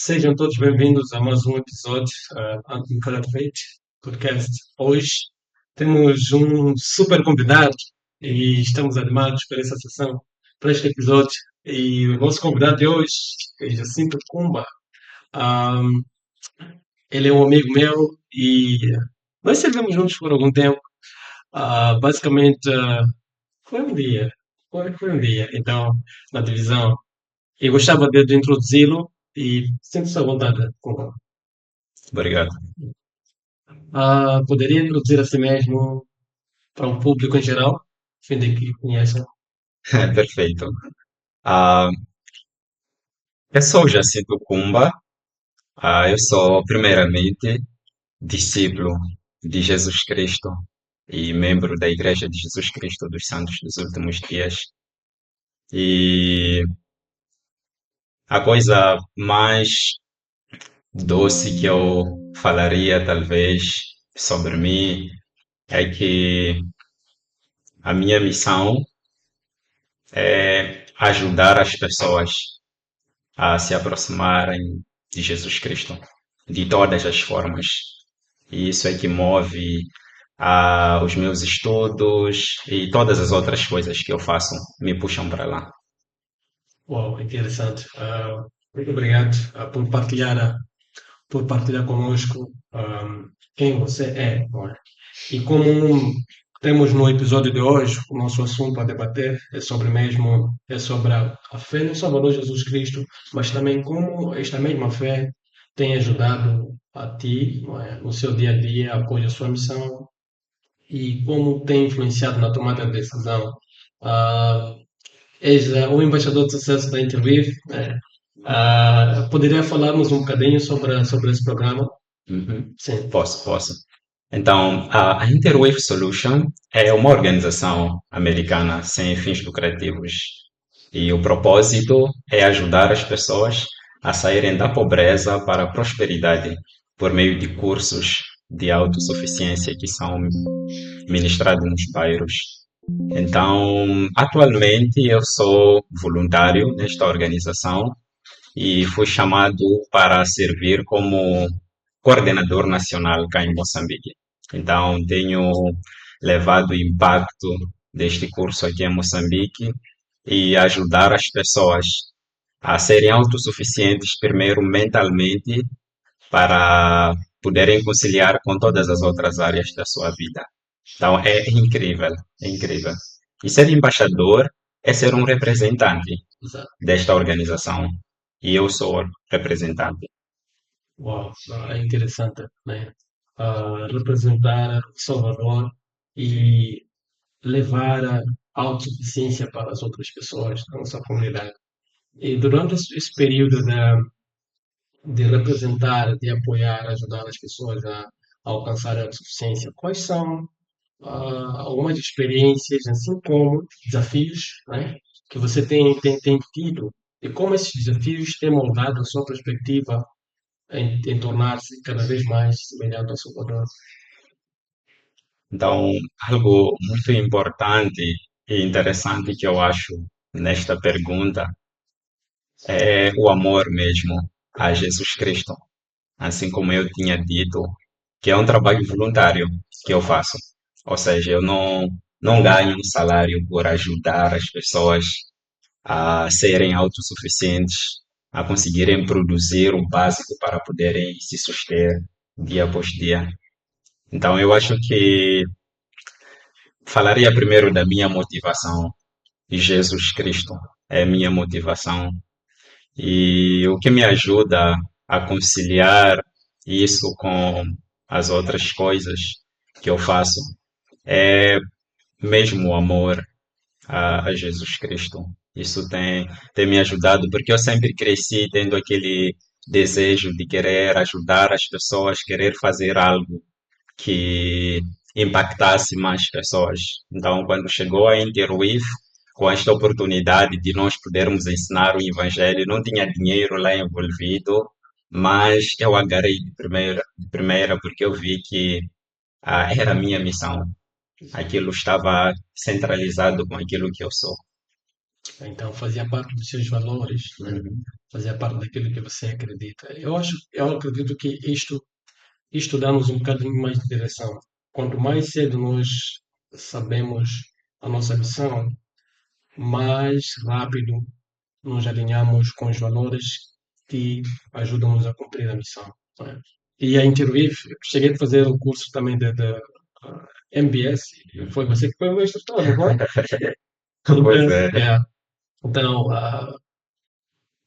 Sejam todos bem-vindos a mais um episódio do Faith Podcast. Hoje temos um super convidado e estamos animados por essa sessão, por este episódio. E o nosso convidado de hoje é Jacinto Kumba. Ahm, Ele é um amigo meu e nós servimos juntos por algum tempo. Basicamente, foi um dia, foi um dia, então, na divisão. Eu gostava de introduzi-lo e sinto-se à vontade, Kumba. Obrigado. Poderia introduzir a si mesmo para o público em geral, a fim de que conheçam. Perfeito. Ah, eu sou Jacinto Kumba. Eu sou, primeiramente, discípulo de Jesus Cristo e membro da Igreja de Jesus Cristo dos Santos dos Últimos Dias. E a coisa mais doce que eu falaria, talvez, sobre mim é que a minha missão é ajudar as pessoas a se aproximarem de Jesus Cristo de todas as formas. E isso é que move os meus estudos e todas as outras coisas que eu faço me puxam para lá. Uau, interessante. Muito obrigado por partilhar conosco quem você é, não é? E como temos no episódio de hoje, o nosso assunto a debater é sobre a fé no Salvador Jesus Cristo, mas também como esta mesma fé tem ajudado a ti, não é, no seu dia a dia, após a sua missão, e como tem influenciado na tomada de decisão. Ah, És o embaixador de sucesso da Interviv, né? Poderia falarmos um bocadinho sobre esse programa? Uhum. Sim. Posso. Então, a Interwave Solution é uma organização americana sem fins lucrativos e o propósito é ajudar as pessoas a saírem da pobreza para a prosperidade por meio de cursos de autossuficiência que são ministrados nos bairros. Então, atualmente eu sou voluntário nesta organização e fui chamado para servir como coordenador nacional cá em Moçambique. Então, tenho levado o impacto deste curso aqui em Moçambique e ajudar as pessoas a serem autossuficientes, primeiro mentalmente, para poderem conciliar com todas as outras áreas da sua vida. Então, é incrível, é incrível. E ser embaixador é ser um representante Exato. desta organização. E eu sou representante. Uau, é interessante, né? Representar Salvador e levar a autossuficiência para as outras pessoas da nossa comunidade. E durante esse período de representar, de apoiar, ajudar as pessoas a alcançar a autossuficiência, quais são algumas experiências, assim como desafios, né, que você tem tido e como esses desafios têm moldado a sua perspectiva em tornar-se cada vez mais semelhante ao Salvador. Então, algo muito importante e interessante que eu acho nesta pergunta é o amor mesmo a Jesus Cristo. Assim como eu tinha dito, que é um trabalho voluntário que eu faço. Ou seja, eu não ganho um salário por ajudar as pessoas a serem autossuficientes, a conseguirem produzir o básico para poderem se suster dia após dia. Então, eu acho que falaria primeiro da minha motivação. E Jesus Cristo é minha motivação. E o que me ajuda a conciliar isso com as outras coisas que eu faço é mesmo o amor a Jesus Cristo. Isso tem me ajudado, porque eu sempre cresci tendo aquele desejo de querer ajudar as pessoas, querer fazer algo que impactasse mais pessoas. Então, quando chegou a Interwave, com esta oportunidade de nós podermos ensinar o Evangelho, não tinha dinheiro lá envolvido, mas eu agarrei de primeira porque eu vi que era a minha missão. Aquilo estava centralizado com aquilo que eu sou. Então fazia parte dos seus valores, né? uhum. Fazia parte daquilo que você acredita. Eu acredito que isto dá-nos um bocadinho mais de direção. Quanto mais cedo nós sabemos a nossa missão, mais rápido nos alinhamos com os valores que ajudam-nos a cumprir a missão. Né? E a Interweave, cheguei a fazer o curso também de MBS, foi você que foi o meu instrutor, não foi? Pois Então, é, é, então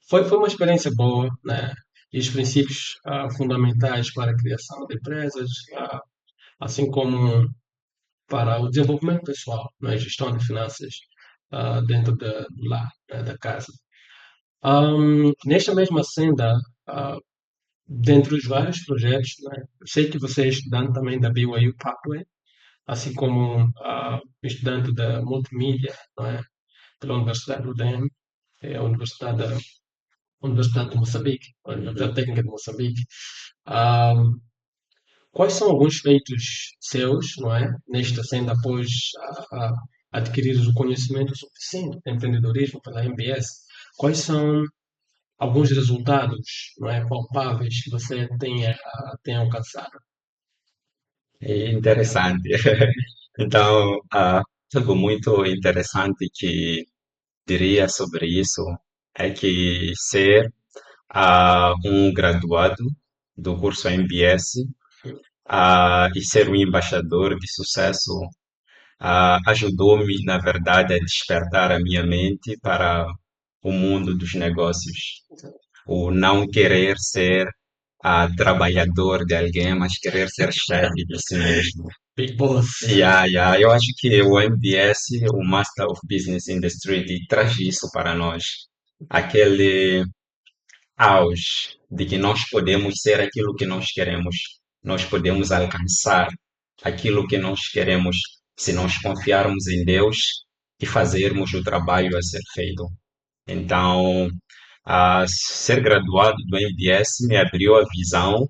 foi uma experiência boa, né? E os princípios fundamentais para a criação de empresas, assim como para o desenvolvimento pessoal, né? Gestão de finanças dentro do lar, né? Da casa. Nesta mesma senda, ah, dentre os vários projetos, né? Eu sei que você é estudante também da BYU Pathway, assim como estudante da multimídia, não é? Pela Universidade do DEM, é a Universidade de Moçambique, a Universidade uhum. Técnica de Moçambique. Ah, quais são alguns feitos seus, não é? Nesta senda após adquirires o conhecimento suficiente de empreendedorismo pela MBS? Quais são alguns resultados, não é, palpáveis que você tenha alcançado? É interessante. Então, algo muito interessante que diria sobre isso é que ser um graduado do curso MBS e ser um embaixador de sucesso ajudou-me, na verdade, a despertar a minha mente para o mundo dos negócios. O não querer ser trabalhador de alguém, mas querer ser chefe de si mesmo. Big Boss. Yeah, yeah. Eu acho que o MBS, o Master of Business in the Street, traz isso para nós. Aquele auge de que nós podemos ser aquilo que nós queremos. Nós podemos alcançar aquilo que nós queremos se nós confiarmos em Deus e fazermos o trabalho a ser feito. Então, ser graduado do MBS me abriu a visão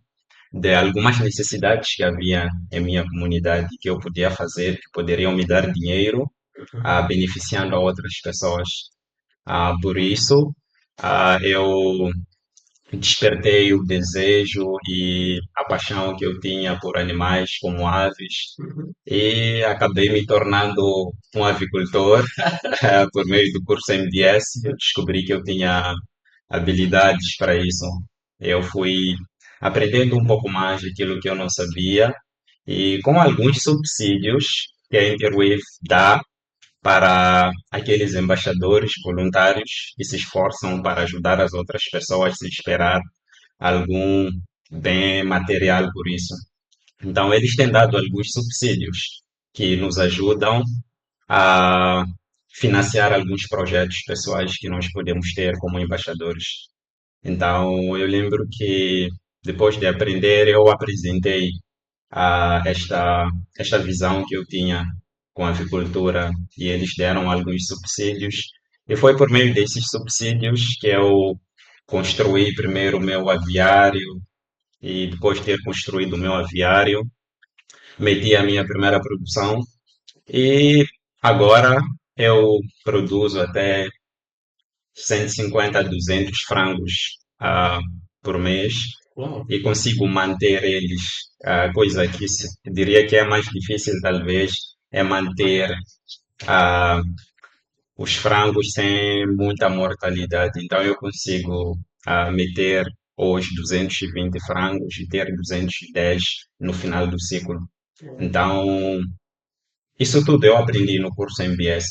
de algumas necessidades que havia em minha comunidade que eu podia fazer, que poderiam me dar dinheiro, beneficiando a outras pessoas. Por isso, eu despertei o desejo e a paixão que eu tinha por animais como aves e acabei me tornando um avicultor por meio do curso MDS. Eu descobri que eu tinha habilidades para isso. Eu fui aprendendo um pouco mais daquilo que eu não sabia e com alguns subsídios que a Interwave dá para aqueles embaixadores voluntários que se esforçam para ajudar as outras pessoas sem esperar algum bem material por isso. Então, eles têm dado alguns subsídios que nos ajudam a financiar alguns projetos pessoais que nós podemos ter como embaixadores. Então, eu lembro que depois de aprender, eu apresentei esta visão que eu tinha com a avicultura e eles deram alguns subsídios. E foi por meio desses subsídios que eu construí primeiro o meu aviário e depois de ter construído o meu aviário, meti a minha primeira produção e agora eu produzo até 150 a 200 frangos por mês Uau! e consigo manter eles. A coisa que diria que é mais difícil, talvez, é manter ah, os frangos sem muita mortalidade. Então, eu consigo meter hoje 220 frangos e ter 210 no final do ciclo. Então, isso tudo eu aprendi no curso MBS,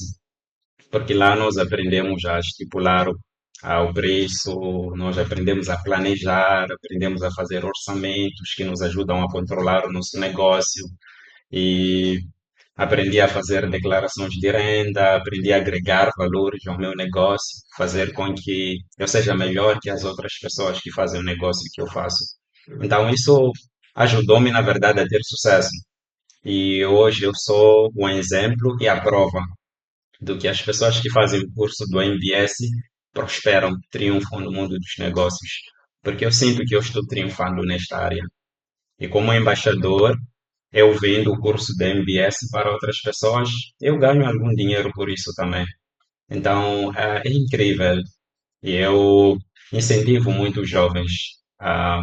porque lá nós aprendemos a estipular o preço, nós aprendemos a planejar, aprendemos a fazer orçamentos que nos ajudam a controlar o nosso negócio e aprendi a fazer declarações de renda, aprendi a agregar valores ao meu negócio, fazer com que eu seja melhor que as outras pessoas que fazem o negócio que eu faço. Então, isso ajudou-me, na verdade, a ter sucesso. E hoje eu sou um exemplo e a prova do que as pessoas que fazem o curso do MBS prosperam, triunfam no mundo dos negócios. Porque eu sinto que eu estou triunfando nesta área. E como embaixador, eu vendo o curso da MBS para outras pessoas, eu ganho algum dinheiro por isso também. Então, é incrível. E eu incentivo muito os jovens a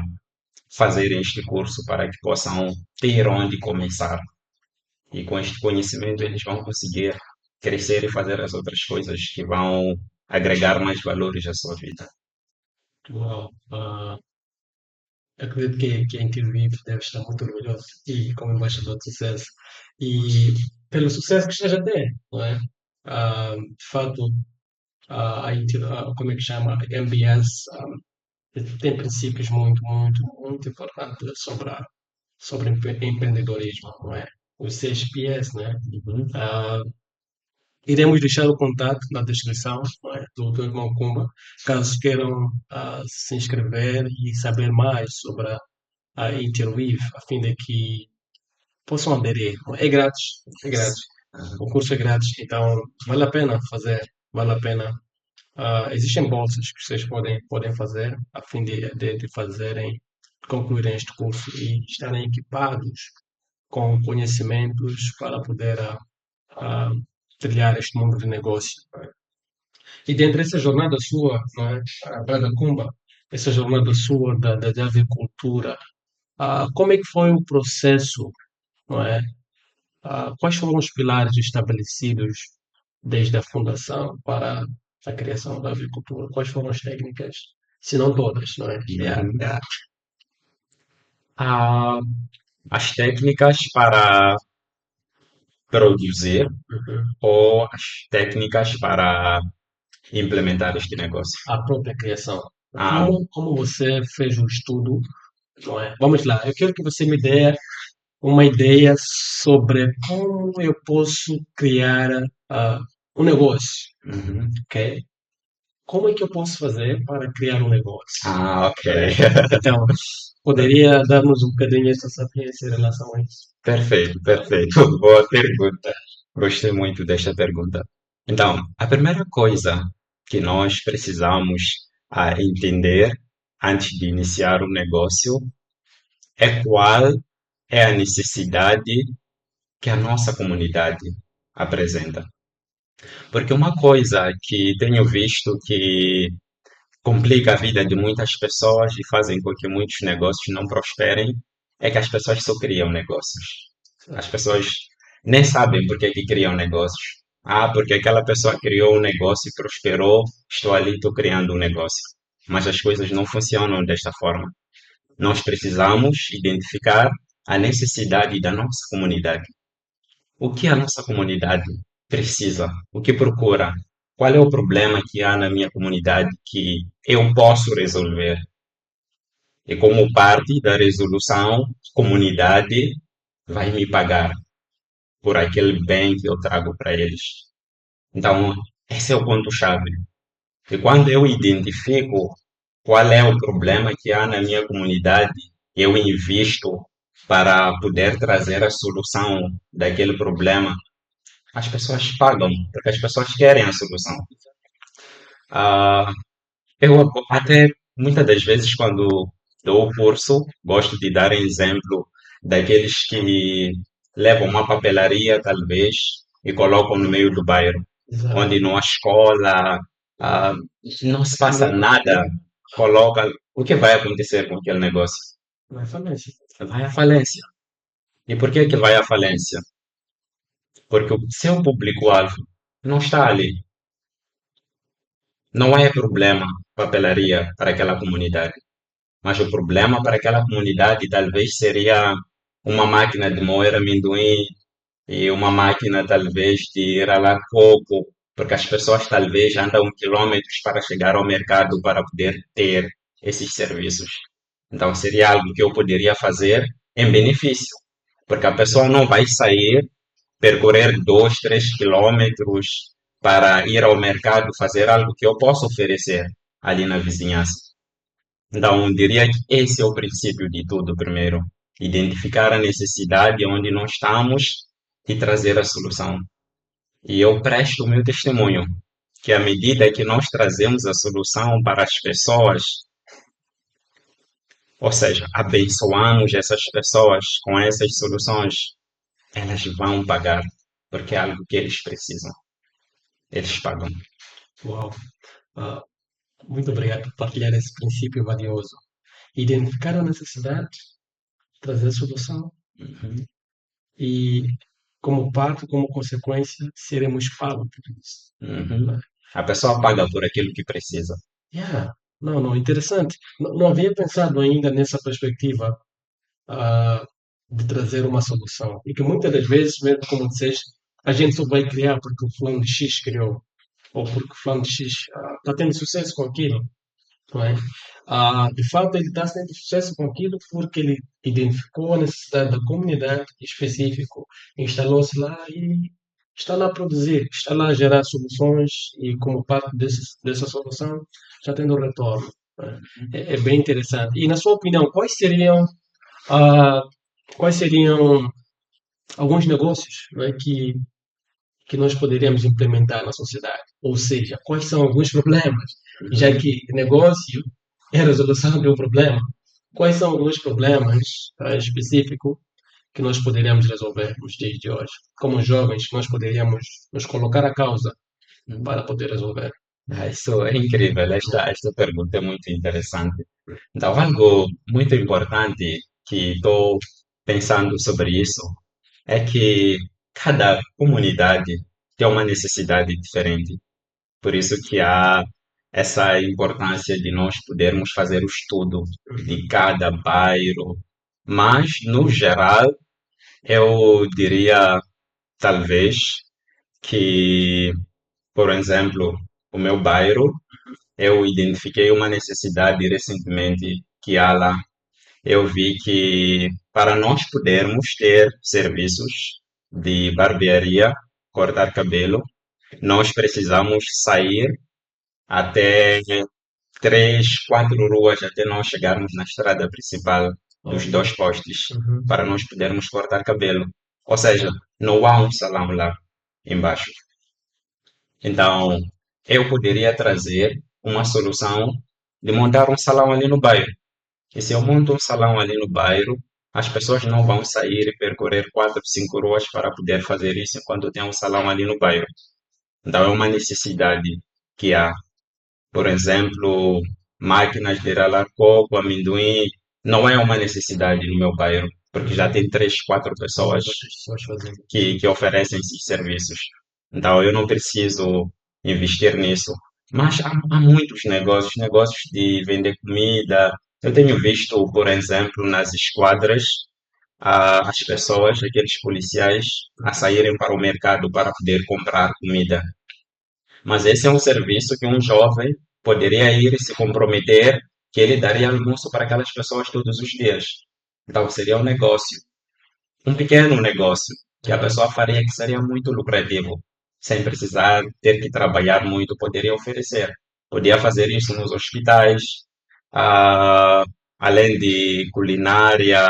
fazerem este curso para que possam ter onde começar. E com este conhecimento eles vão conseguir crescer e fazer as outras coisas que vão agregar mais valores à sua vida. Uau, acredito que a Intervive deve estar muito orgulhoso e como embaixador de sucesso e pelo sucesso que esteja a ter, não é? De fato, como é que chama? A MBS tem princípios muito importantes sobre empreendedorismo, não é? Os 6 Ps, né? Uhum. Ah, Iremos deixar o contato na descrição, não é, do irmão Kumba, caso queiram se inscrever e saber mais sobre a Interweave, a fim de que possam aderir. É grátis, é grátis. O curso é grátis, então vale a pena fazer, vale a pena. Existem bolsas que vocês podem fazer a fim de fazerem, concluírem este curso e estarem equipados com conhecimentos para poder ah, trilhar este mundo de negócio. E dentro dessa jornada sua, não é, Brada Kumba, essa jornada sua de avicultura, como é que foi o processo, não é? Quais foram os pilares estabelecidos desde a fundação para a criação da avicultura? Quais foram as técnicas? Se não todas, não é? Yeah, Uhum. yeah. Ah, as técnicas para produzir Uhum. ou as técnicas para implementar este negócio. A própria criação. Ah, Como você fez o estudo, não é? Vamos lá, eu quero que você me dê uma ideia sobre como eu posso criar um negócio, uhum. ok? Como é que eu posso fazer para criar um negócio? Ok. Né? Então, poderia dar-nos um bocadinho essa sapiência em relação a isso? Perfeito, perfeito. Boa pergunta. Gostei muito desta pergunta. Então, a primeira coisa que nós precisamos entender antes de iniciar o negócio é qual é a necessidade que a nossa comunidade apresenta. Porque uma coisa que tenho visto que complica a vida de muitas pessoas e fazem com que muitos negócios não prosperem é que as pessoas só criam negócios. As pessoas nem sabem por que que criam negócios. Ah, porque aquela pessoa criou um negócio e prosperou, estou ali, estou criando um negócio. Mas as coisas não funcionam desta forma. Nós precisamos identificar a necessidade da nossa comunidade. O que a nossa comunidade precisa? O que procura? Qual é o problema que há na minha comunidade que eu posso resolver? E como parte da resolução, a comunidade vai me pagar por aquele bem que eu trago para eles. Então, esse é o ponto-chave. E quando eu identifico qual é o problema que há na minha comunidade, eu invisto para poder trazer a solução daquele problema. As pessoas pagam, porque as pessoas querem a solução. Ah, eu até, muitas das vezes, quando dou o curso, gosto de dar exemplo daqueles que levam uma papelaria, talvez, e colocam no meio do bairro, Exato. onde numa escola ah, não se passa nada, coloca. O que vai acontecer com aquele negócio? Não é falência. Vai à falência. E por que que vai à falência? Porque o seu público-alvo não está ali. Não é problema papelaria para aquela comunidade, mas o problema para aquela comunidade talvez seria uma máquina de moer amendoim e uma máquina talvez de ralar coco, porque as pessoas talvez andam quilômetros para chegar ao mercado para poder ter esses serviços. Então seria algo que eu poderia fazer em benefício, porque a pessoa não vai sair percorrer 2, 3 quilômetros para ir ao mercado fazer algo que eu posso oferecer ali na vizinhança. Então, eu diria que esse é o princípio de tudo, primeiro. Identificar a necessidade onde nós estamos e trazer a solução. E eu presto o meu testemunho, que à medida que nós trazemos a solução para as pessoas, ou seja, abençoamos essas pessoas com essas soluções, elas vão pagar, porque é algo que eles precisam. Eles pagam. Uau. Ah, muito obrigado por partilhar esse princípio valioso. Identificar a necessidade, trazer solução Uhum, e, como parte, como consequência, seremos pagos por isso. uhum. Né? A pessoa paga por aquilo que precisa. Yeah. Não, não, interessante. Não havia pensado ainda nessa perspectiva, ah, de trazer uma solução. E que muitas das vezes, mesmo como disseste, a gente só vai criar porque o fulano de X criou, ou porque o fulano de X está tendo sucesso com aquilo. Não é? De fato, ele está tendo sucesso com aquilo porque ele identificou a necessidade da comunidade específico, instalou-se lá e está lá a produzir, está lá a gerar soluções e, como parte dessa solução, está tendo retorno. Não é? É bem interessante. E, na sua opinião, ah, quais seriam alguns negócios, não é, que nós poderíamos implementar na sociedade? Ou seja, quais são alguns problemas? Já Uhum. que negócio é a resolução de um problema, quais são alguns problemas específicos que nós poderíamos resolver nos dias de hoje? Como jovens, que nós poderíamos nos colocar a causa para poder resolver? Isso é incrível. Esta pergunta é muito interessante. Então, algo muito importante que estou pensando sobre isso é que cada comunidade tem uma necessidade diferente. Por isso que há essa importância de nós podermos fazer o estudo de cada bairro. Mas, no geral, eu diria, talvez, que, por exemplo, o meu bairro, eu identifiquei uma necessidade recentemente que há lá. Eu vi que para nós podermos ter serviços de barbearia, cortar cabelo, nós precisamos sair até 3, 4 ruas até nós chegarmos na estrada principal dos Ok. dois postes Uhum. para nós podermos cortar cabelo. Ou seja, não há um salão lá embaixo. Então, eu poderia trazer uma solução de montar um salão ali no bairro. E se eu monto um salão ali no bairro, as pessoas não vão sair e percorrer 4, 5 ruas para poder fazer isso enquanto tem um salão ali no bairro. Então, é uma necessidade que há. Por exemplo, máquinas de ralar coco, amendoim, não é uma necessidade no meu bairro, porque já tem 3, 4 pessoas Outras pessoas fazendo. que oferecem esses serviços. Então, eu não preciso investir nisso. Mas há muitos negócios, negócios de vender comida. Eu tenho visto, por exemplo, nas esquadras, as pessoas, aqueles policiais, a saírem para o mercado para poder comprar comida. Mas esse é um serviço que um jovem poderia ir e se comprometer que ele daria almoço para aquelas pessoas todos os dias. Então, seria um negócio, um pequeno negócio, que a Yeah. pessoa faria que seria muito lucrativo, sem precisar ter que trabalhar muito, poderia oferecer. Podia fazer isso nos hospitais, ah, além de culinária,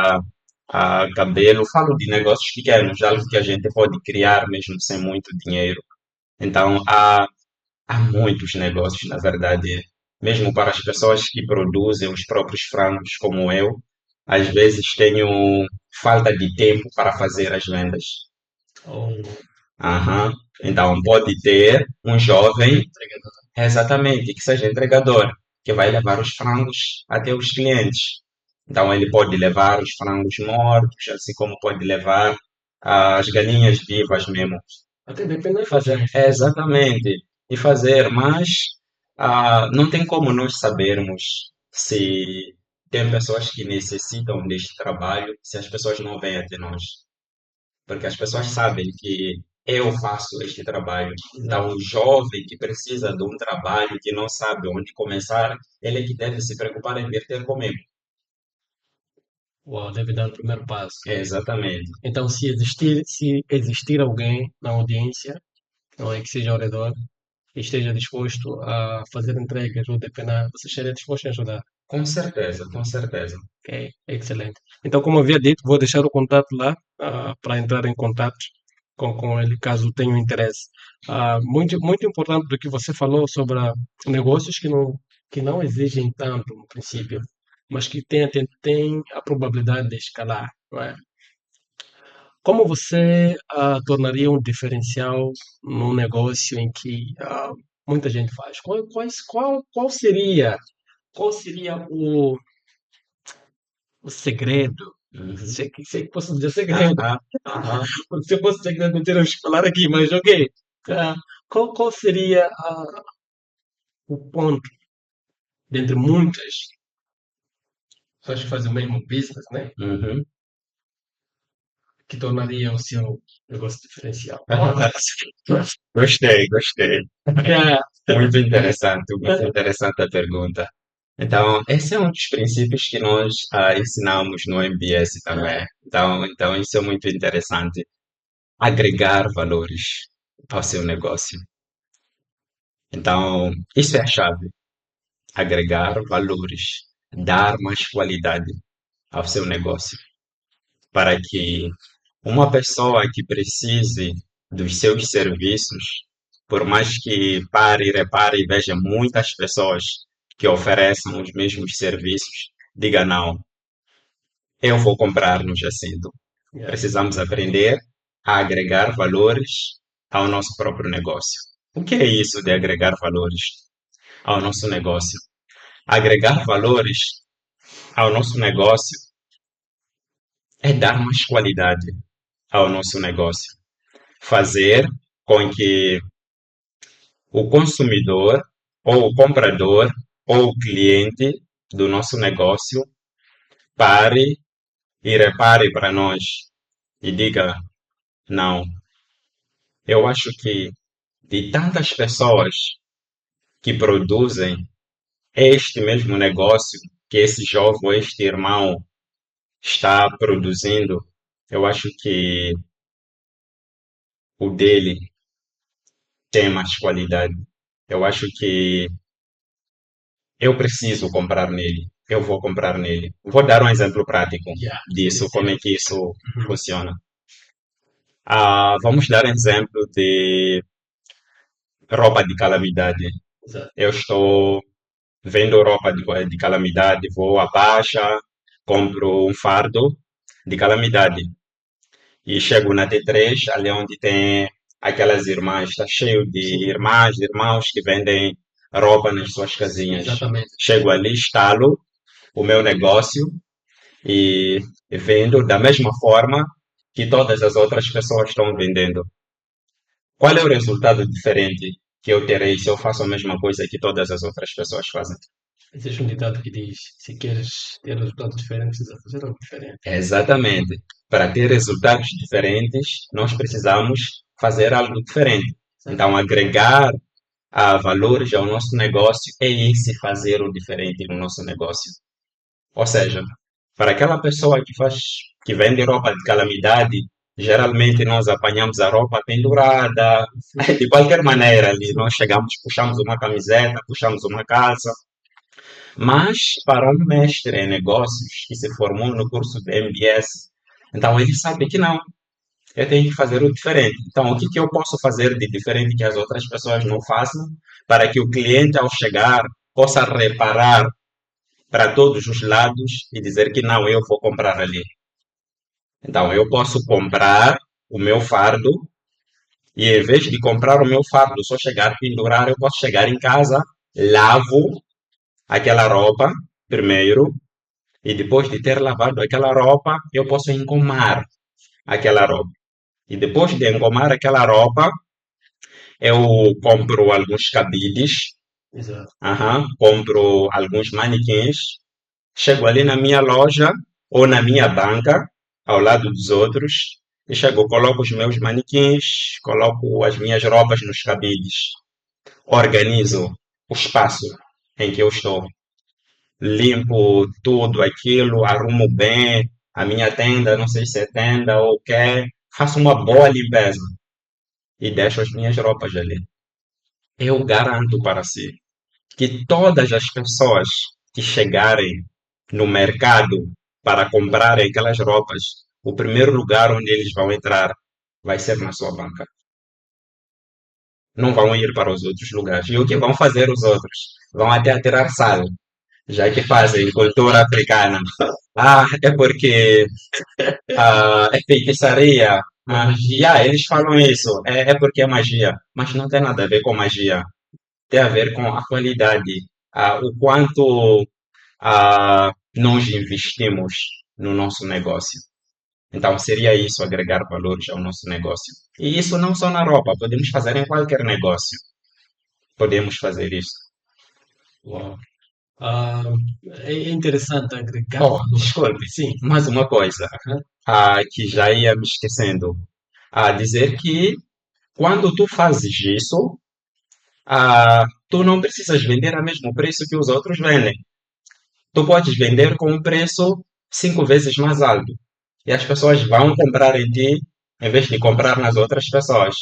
cabelo, falo de negócios pequenos, algo que a gente pode criar mesmo sem muito dinheiro. Então, há muitos negócios, na verdade, mesmo para as pessoas que produzem os próprios frangos, como eu, às vezes tenho falta de tempo para fazer as vendas. Ou Aham. Então, pode ter um jovem, exatamente, que seja entregador, que vai levar os frangos até os clientes. Então, ele pode levar os frangos mortos, assim como pode levar as galinhas vivas mesmo. até depende E das fazer, regiões. exatamente, e fazer, mas não tem como nós sabermos se tem pessoas que necessitam deste trabalho, se as pessoas não vêm até nós. Porque as pessoas sabem que eu faço este trabalho. Então, Exato. o jovem que precisa de um trabalho, que não sabe onde começar, ele é que deve se preocupar em vir ter comigo. Uau, deve dar o primeiro passo. Exatamente. Então, se existir alguém na audiência, não é, que seja ao redor, e esteja disposto a fazer entregas ou depenar, você estaria disposto a ajudar. Com certeza, com certeza. Ok, excelente. Então, como havia dito, vou deixar o contato lá para entrar em contato com ele, caso tenha interesse. Muito, muito importante do que você falou sobre negócios que não exigem tanto, no princípio, mas que têm a probabilidade de escalar, não é? Como você tornaria um diferencial num negócio em que muita gente faz. Qual seria o segredo? Uhum. Sei que posso dizer segredo. Aham, aham. Porque se eu fosse segredo, não teríamos que falar aqui, mas ok. Ah, qual seria o ponto, dentre muitas pessoas que fazem o mesmo business, né? Uhum. Que tornaria o seu negócio diferencial? Gostei, gostei. É, Muito interessante a pergunta. Então, esse é um dos princípios que nós ensinamos no MBS também. Então, isso é muito interessante. Agregar valores ao seu negócio. Então, isso é a chave. Agregar valores. Dar mais qualidade ao seu negócio. Para que uma pessoa que precise dos seus serviços, por mais que pare e repare e veja muitas pessoas que ofereçam os mesmos serviços, diga não, eu vou comprar no Jacinto. yeah, Precisamos aprender a agregar valores ao nosso próprio negócio. O que é isso de agregar valores ao nosso negócio? Agregar valores ao nosso negócio é dar mais qualidade ao nosso negócio. Fazer com que o consumidor, ou o comprador, ou o cliente do nosso negócio pare e repare para nós e diga: não, eu acho que de tantas pessoas que produzem este mesmo negócio que esse jovem, ou este irmão está produzindo, eu acho que o dele tem mais qualidade. Eu acho que eu preciso comprar nele. Eu vou comprar nele. Vou dar um exemplo prático yeah, sim, disso, sim. como é que isso Uhum, funciona. Vamos dar um exemplo de roupa de calamidade. exato. Eu estou vendo roupa de calamidade, vou à baixa, compro um fardo de calamidade e chego na T3, ali onde tem aquelas irmãs, está cheio de Sim, irmãs, irmãos que vendem roupa nas suas casinhas. exatamente. Chego ali, instalo o meu negócio e vendo da mesma forma que todas as outras pessoas estão vendendo. Qual é o resultado diferente que eu terei se eu faço a mesma coisa que todas as outras pessoas fazem? Existe um ditado que diz: se queres ter resultados diferentes, precisa fazer algo diferente. Exatamente. Para ter resultados diferentes, nós precisamos fazer algo diferente. Então, Exatamente. agregar valores ao nosso negócio é esse fazer o diferente no nosso negócio. Ou seja, para aquela pessoa que vende roupa de calamidade, geralmente nós apanhamos a roupa pendurada, Sim, de qualquer maneira ali, sim, nós chegamos, puxamos uma camiseta, puxamos uma calça, mas para um mestre em negócios que se formou no curso de MBS, então ele sabe que não, eu tenho que fazer o diferente. Então, o que que eu posso fazer de diferente que as outras pessoas não façam, para que o cliente, ao chegar, possa reparar para todos os lados e dizer que não, eu vou comprar ali. Então, eu posso comprar o meu fardo e, em vez de comprar o meu fardo, só chegar, pendurar, eu posso chegar em casa, lavo aquela roupa primeiro e, depois de ter lavado aquela roupa, eu posso engomar aquela roupa. E depois de engomar aquela roupa, eu compro alguns cabides, exato. compro alguns manequins, chego ali na minha loja ou na minha banca, ao lado dos outros, e chego, coloco os meus manequins, coloco as minhas roupas nos cabides, organizo o espaço em que eu estou, limpo tudo aquilo, arrumo bem a minha tenda, não sei se é tenda ou o que, faço uma boa limpeza e deixo as minhas roupas ali. Eu garanto para si que todas as pessoas que chegarem no mercado para comprarem aquelas roupas, o primeiro lugar onde eles vão entrar vai ser na sua banca. Não vão ir para os outros lugares. E o que vão fazer os outros? Vão até tirar sal, já que fazem cultura africana. É porque é feitiçaria. Uma magia. Eles falam isso. É porque é magia. Mas não tem nada a ver com magia. tem a ver com a qualidade, o quanto nós investimos no nosso negócio. Então, seria isso agregar valores ao nosso negócio. E isso não só na roupa, podemos fazer em qualquer negócio. Podemos fazer isso. Uau. Ah, é interessante agregar Oh, valor. desculpe, Sim. mais uma coisa, Aham. que já ia me esquecendo. Dizer que quando tu fazes isso, tu não precisas vender a mesmo preço que os outros vendem. Tu podes vender com um preço 5 vezes mais alto. E as pessoas vão comprar em ti em vez de comprar nas outras pessoas.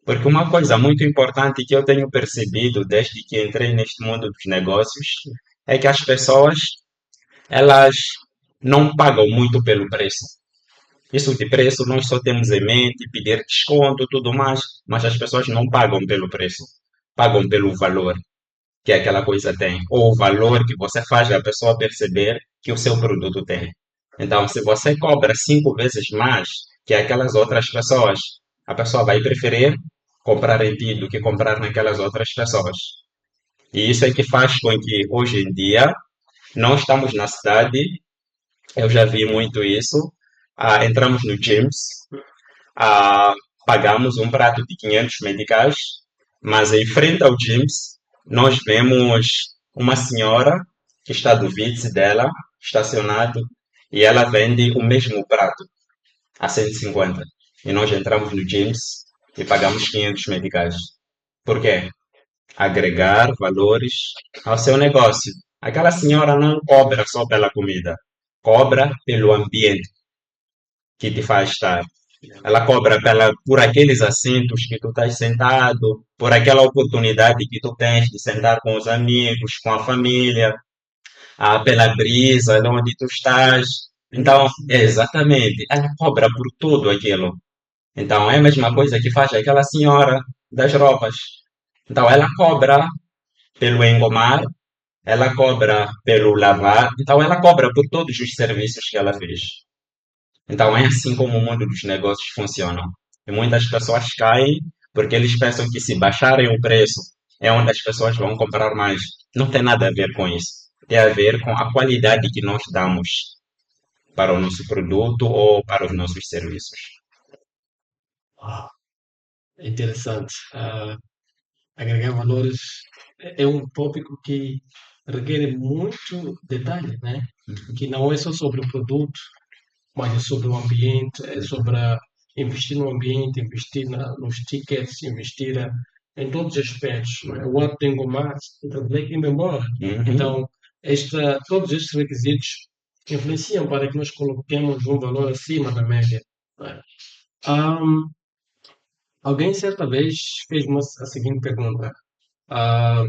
Porque uma coisa muito importante que eu tenho percebido desde que entrei neste mundo dos negócios é que as pessoas, elas não pagam muito pelo preço. Isso de preço nós só temos em mente, pedir desconto, tudo mais, mas as pessoas não pagam pelo preço, pagam pelo valor que aquela coisa tem, ou o valor que você faz a pessoa perceber que o seu produto tem. Então, se você cobra 5 vezes mais que aquelas outras pessoas, a pessoa vai preferir comprar em ti do que comprar naquelas outras pessoas. E isso é que faz com que hoje em dia nós estamos na cidade, eu já vi muito isso, entramos no gyms, ah, pagamos um prato de 500 meticais, mas em frente ao gyms nós vemos uma senhora que está do Vitz dela, estacionado, e ela vende o mesmo prato a 150. E nós entramos no gyms e pagamos 500 meticais. Por quê? Agregar valores ao seu negócio. Aquela senhora não cobra só pela comida, cobra pelo ambiente que te faz estar. Ela cobra por aqueles assentos que tu estás sentado, por aquela oportunidade que tu tens de sentar com os amigos, com a família, pela brisa de onde tu estás. Então, exatamente, ela cobra por tudo aquilo. Então, é a mesma coisa que faz aquela senhora das roupas. Então, ela cobra pelo engomar, ela cobra pelo lavar, então ela cobra por todos os serviços que ela fez. Então é assim como o mundo dos negócios funciona. E muitas pessoas caem porque eles pensam que se baixarem o preço é onde as pessoas vão comprar mais. Não tem nada a ver com isso. Tem a ver com a qualidade que nós damos para o nosso produto ou para os nossos serviços. Uau, é interessante. Agregar valores é um tópico que requer muito detalhe, né? Que não é só sobre o produto, mas é sobre o ambiente, é sobre investir no ambiente, investir nos tickets, investir em todos os aspectos. Não é? O ato de engomar, então, tem que ir embora. Uhum, Então, todos estes requisitos influenciam para que nós coloquemos um valor acima da média. Não é? Ahm, Alguém certa vez fez-me a seguinte pergunta. Ah,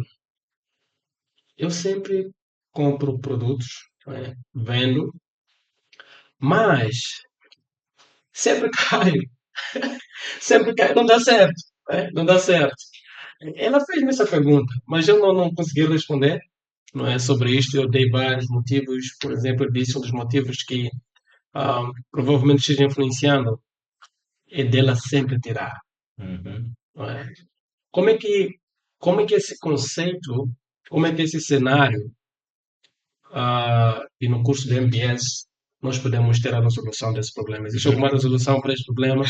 eu sempre compro produtos, não é? Vendo, mas sempre caio. Sempre caio, não dá certo. Não dá certo. Ela fez-me essa pergunta, mas eu não consegui responder, não é, sobre isto. Eu dei vários motivos. Por exemplo, eu disse um dos motivos que provavelmente esteja influenciando é dela sempre tirar, uhum. não é? Como é que, como é que esse conceito, como é que esse cenário, e no curso de MBS, nós podemos ter a resolução desse problema? Existe alguma resolução para este problema?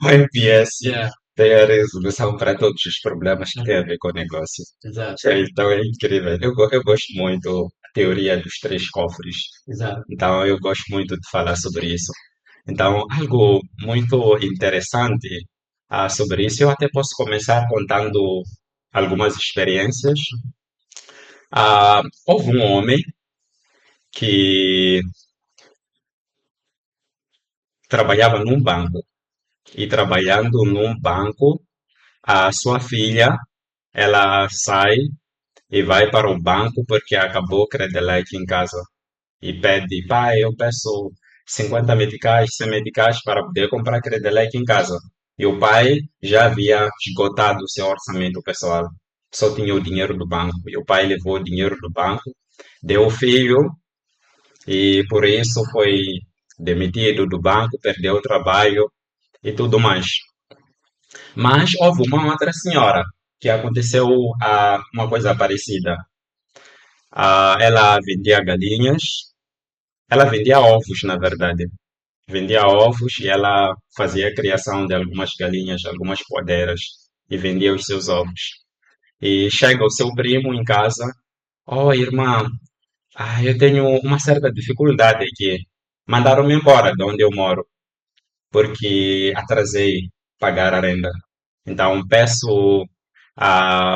O NPS Yeah, tem a resolução para todos os problemas que têm a ver com o negócio. exato, Então é incrível. Eu gosto muito da teoria dos três cofres. exato. Então eu gosto muito de falar sobre isso. Então, algo muito interessante sobre isso, eu até posso começar contando algumas experiências. Houve um homem que trabalhava num banco e trabalhando num banco, a sua filha, ela sai e vai para o banco porque acabou o Credelight em casa e pede, pai, eu peço 50 meticais, 100 meticais para poder comprar Credelight em casa. E o pai já havia esgotado o seu orçamento pessoal, só tinha o dinheiro do banco. E o pai levou o dinheiro do banco, deu o filho e por isso foi demitido do banco, perdeu o trabalho e tudo mais. Mas houve uma outra senhora. que aconteceu uma coisa parecida. Ela vendia galinhas, ela vendia ovos, na verdade. Vendia ovos e ela fazia a criação de algumas galinhas, algumas podeiras, e vendia os seus ovos. E chega o seu primo em casa: Oh, irmã, eu tenho uma certa dificuldade aqui. Mandaram-me embora de onde eu moro, porque atrasei pagar a renda. Então peço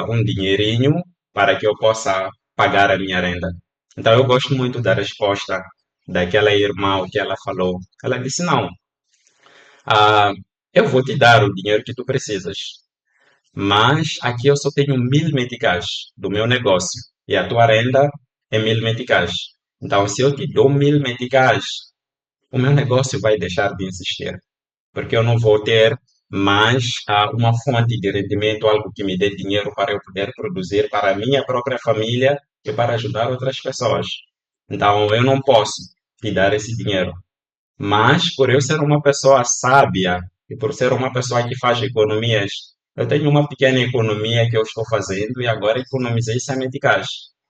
um dinheirinho para que eu possa pagar a minha renda. Então eu gosto muito da resposta daquela irmã, o que ela falou. Ela disse: Não, ah, eu vou te dar o dinheiro que tu precisas, mas aqui eu só tenho 1.000 meticais do meu negócio e a tua renda é 1.000 meticais. Então, se eu te dou 1.000 meticais, o meu negócio vai deixar de existir, porque eu não vou ter mais uma fonte de rendimento, algo que me dê dinheiro para eu poder produzir para a minha própria família e para ajudar outras pessoas. Então, eu não posso te dar esse dinheiro. Mas, por eu ser uma pessoa sábia e por ser uma pessoa que faz economias, eu tenho uma pequena economia que eu estou fazendo e agora economizei 100 meticais.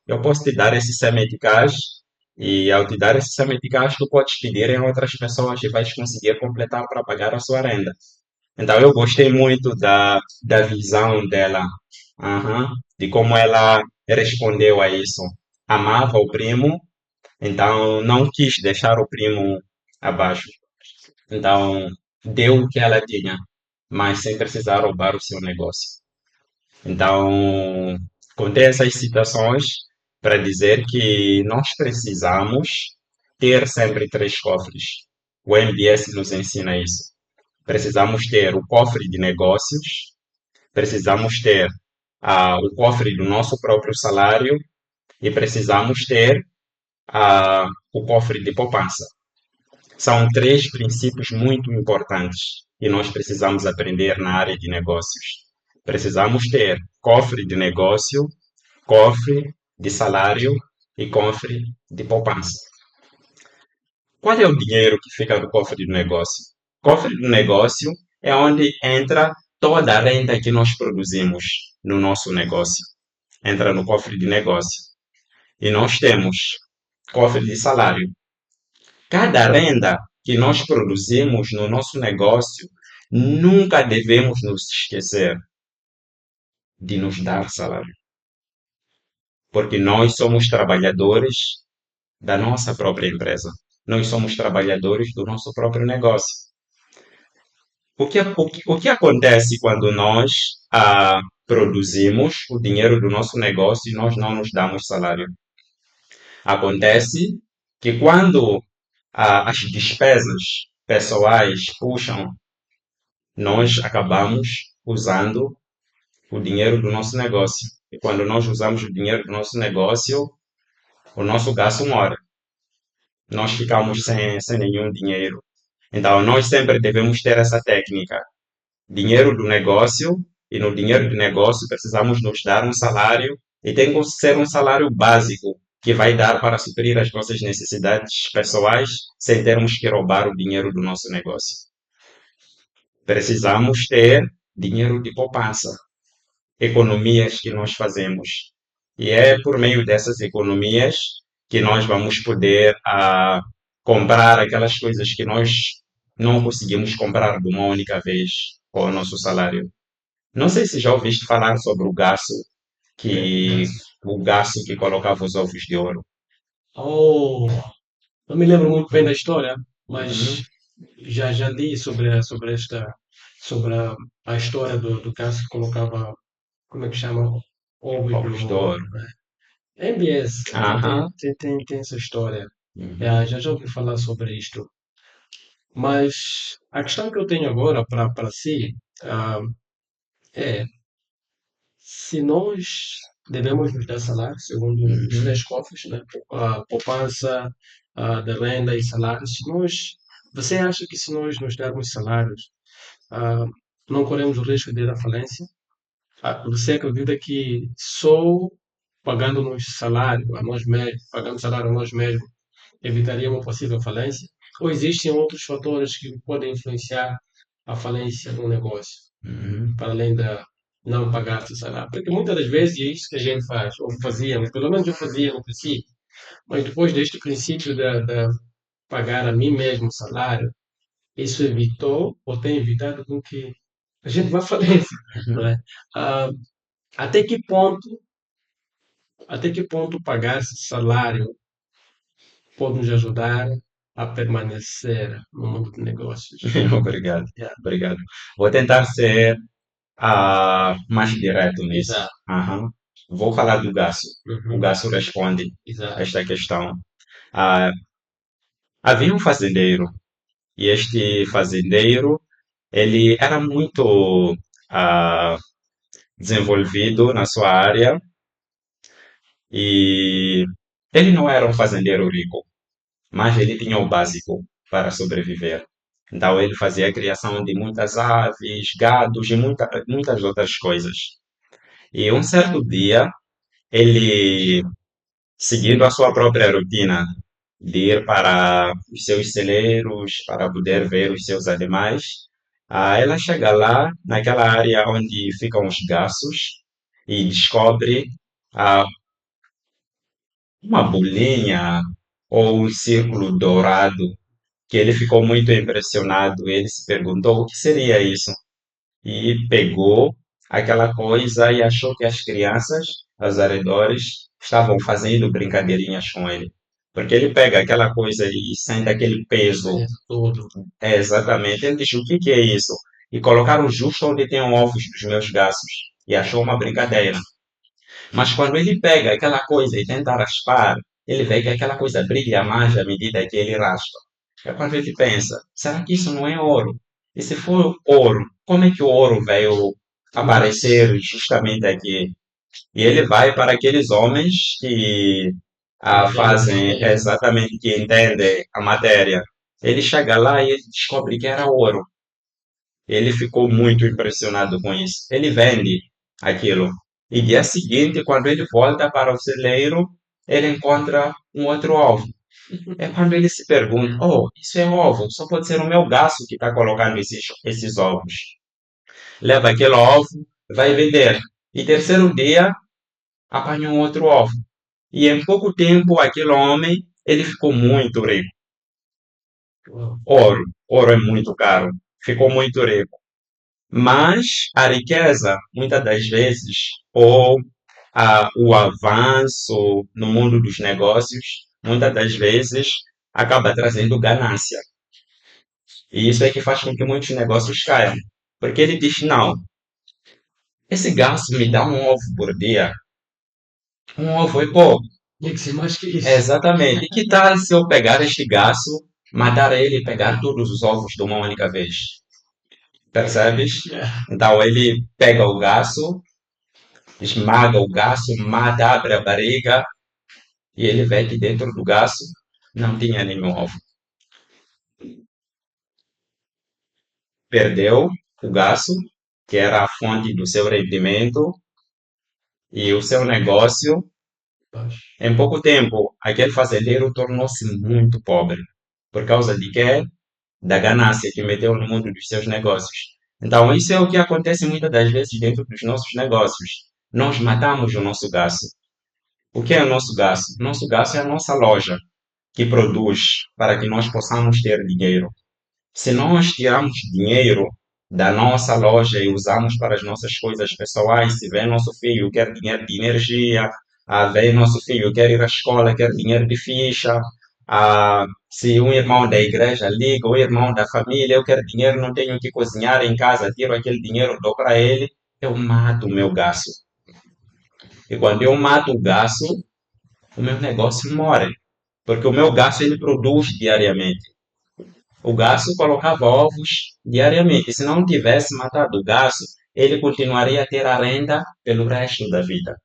Eu posso te dar esses 100 meticais e ao te dar esses 100 meticais, tu podes pedir em outras pessoas e vais conseguir completar para pagar a sua renda. Então, eu gostei muito da visão dela, aham, de como ela respondeu a isso. Amava o primo, então não quis deixar o primo abaixo. Então, deu o que ela tinha, mas sem precisar roubar o seu negócio. Então, contei essas citações para dizer que nós precisamos ter sempre três cofres. O MBS nos ensina isso. Precisamos ter o cofre de negócios, precisamos ter o cofre do nosso próprio salário e precisamos ter o cofre de poupança. São três princípios muito importantes e nós precisamos aprender na área de negócios. Precisamos ter cofre de negócio, cofre de salário e cofre de poupança. Qual é o dinheiro que fica no cofre do negócio? Cofre do negócio é onde entra toda a renda que nós produzimos no nosso negócio. Entra no cofre de negócio. E nós temos cofre de salário. Cada renda que nós produzimos no nosso negócio, nunca devemos nos esquecer de nos dar salário, porque nós somos trabalhadores da nossa própria empresa. Nós somos trabalhadores do nosso próprio negócio. O que acontece quando nós produzimos o dinheiro do nosso negócio e nós não nos damos salário? Acontece que quando as despesas pessoais puxam, nós acabamos usando o dinheiro do nosso negócio. E quando nós usamos o dinheiro do nosso negócio, o nosso gasto mora. Nós ficamos sem nenhum dinheiro. Então, nós sempre devemos ter essa técnica. Dinheiro do negócio, e no dinheiro do negócio precisamos nos dar um salário, e tem que ser um salário básico, que vai dar para suprir as nossas necessidades pessoais, sem termos que roubar o dinheiro do nosso negócio. Precisamos ter dinheiro de poupança, economias que nós fazemos. E é por meio dessas economias que nós vamos poder comprar aquelas coisas que nós não conseguimos comprar de uma única vez com o nosso salário. Não sei se já ouviste falar sobre que o garço que colocava os ovos de ouro. Oh, não me lembro muito bem da história, Uhum. mas já li sobre a história do caso que colocava, como é que chama? Ovos Ovos de no ouro. MBS. Aham. Tem essa história. Uhum. Já ouvi falar sobre isto. Mas a questão que eu tenho agora para si, ah, é se nós devemos nos dar salário, segundo os Uhum. três cofres, né? A poupança, da renda e salários, você acha que se nós nos darmos salários, ah, não corremos o risco de ir à falência? Você acredita que só pagando-nos salário a nós mesmos, pagando salário a nós mesmos, evitaria uma possível falência? Ou existem outros fatores que podem influenciar a falência do negócio, Uhum. para além da não pagar-se o salário. Porque muitas das vezes é isso que a gente faz, ou fazíamos, pelo menos eu fazia no princípio, mas depois deste princípio de pagar a mim mesmo o salário, isso evitou, ou tem evitado com que a gente vá à falência, não é? Ah, até que ponto, até que ponto pagar esse salário pode nos ajudar a permanecer no mundo de negócios? Obrigado, Yeah. obrigado. Vou tentar ser mais direto nisso. Exato. Aham. Vou falar do Gasso. O Uhum. Gasso responde Exato. esta questão. Ah, havia um fazendeiro e este fazendeiro ele era muito ah, desenvolvido na sua área e ele não era um fazendeiro rico, mas ele tinha o básico para sobreviver. Então ele fazia a criação de muitas aves, gados e muitas outras coisas. E um certo dia, ele, seguindo a sua própria rotina de ir para os seus celeiros para poder ver os seus animais, ela chega lá, naquela área onde ficam os garços, e descobre ah, uma bolinha ou um círculo dourado que ele ficou muito impressionado. Ele se perguntou o que seria isso e pegou aquela coisa e achou que as crianças aos arredores estavam fazendo brincadeirinhas com ele. Porque ele pega aquela coisa e sente aquele peso. Pensa tudo. É, exatamente. Ele diz, o que que é isso? E colocaram justo onde tem ovos dos meus gatos. E achou uma brincadeira. Mas quando ele pega aquela coisa e tenta raspar, ele vê que aquela coisa brilha mais à medida que ele raspa. É quando ele pensa, será que isso não é ouro? E se for ouro, como é que o ouro veio aparecer justamente aqui? E ele vai para aqueles homens que Entende a fazem matéria. exatamente, que entendem a matéria. Ele chega lá e ele descobre que era ouro. Ele ficou muito impressionado com isso. Ele vende aquilo. E dia seguinte, quando ele volta para o celeiro, ele encontra um outro ovo. É quando ele se pergunta: oh, isso é ovo, só pode ser o meu gasto que está colocando esses ovos. Leva aquele ovo, vai vender. E terceiro dia, apanha um outro ovo. E em pouco tempo, aquele homem, ele ficou muito rico. Uau. Ouro é muito caro. Ficou muito rico. Mas a riqueza, muitas das vezes, ou o avanço no mundo dos negócios, muitas das vezes, acaba trazendo ganância. E isso é que faz com que muitos negócios caiam. Porque ele diz, não, esse gasto me dá um ovo por dia. Um ovo é pouco. Tem que ser mais que É, isso. exatamente. E que tal se eu pegar este gasto, matar ele e pegar todos os ovos de uma única vez? Percebes? Yeah. Então ele pega o gasto, esmaga o gasto, mata, abre a barriga e ele vê que dentro do gasto não tinha nenhum ovo. Perdeu o gasto, que era a fonte do seu rendimento, e o seu negócio. Pois. Em pouco tempo, aquele fazendeiro tornou-se muito pobre. Por causa de quê? Da ganância que meteu no mundo dos seus negócios. Então, isso é o que acontece muitas das vezes dentro dos nossos negócios. Nós matamos o nosso gasto. O que é o nosso gasto? O nosso gasto é a nossa loja, que produz para que nós possamos ter dinheiro. Se nós tirarmos dinheiro da nossa loja e usamos para as nossas coisas pessoais, se vem nosso filho quer dinheiro de energia, vem nosso filho quer ir à escola, quer dinheiro de ficha, se um irmão da igreja liga, o irmão da família, eu quero dinheiro, não tenho que cozinhar em casa, tiro aquele dinheiro, dou para ele, eu mato o meu gasto. E quando eu mato o gasto, o meu negócio morre, porque o meu gasto ele produz diariamente. O Gasso colocava ovos diariamente. Se não tivesse matado o Gasso, ele continuaria a ter a renda pelo resto da vida.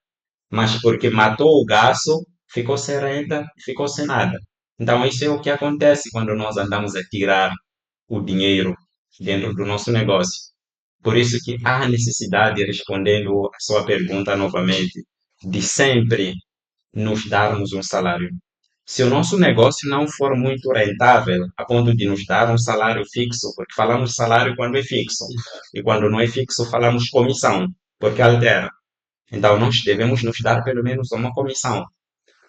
Mas porque matou o Gasso, ficou sem renda, ficou sem nada. Então isso é o que acontece quando nós andamos a tirar o dinheiro dentro do nosso negócio. Por isso que há necessidade, respondendo a sua pergunta novamente, de sempre nos darmos um salário. Se o nosso negócio não for muito rentável, a ponto de nos dar um salário fixo, porque falamos salário quando é fixo, e quando não é fixo, falamos comissão. porque altera. Então, nós devemos nos dar pelo menos uma comissão,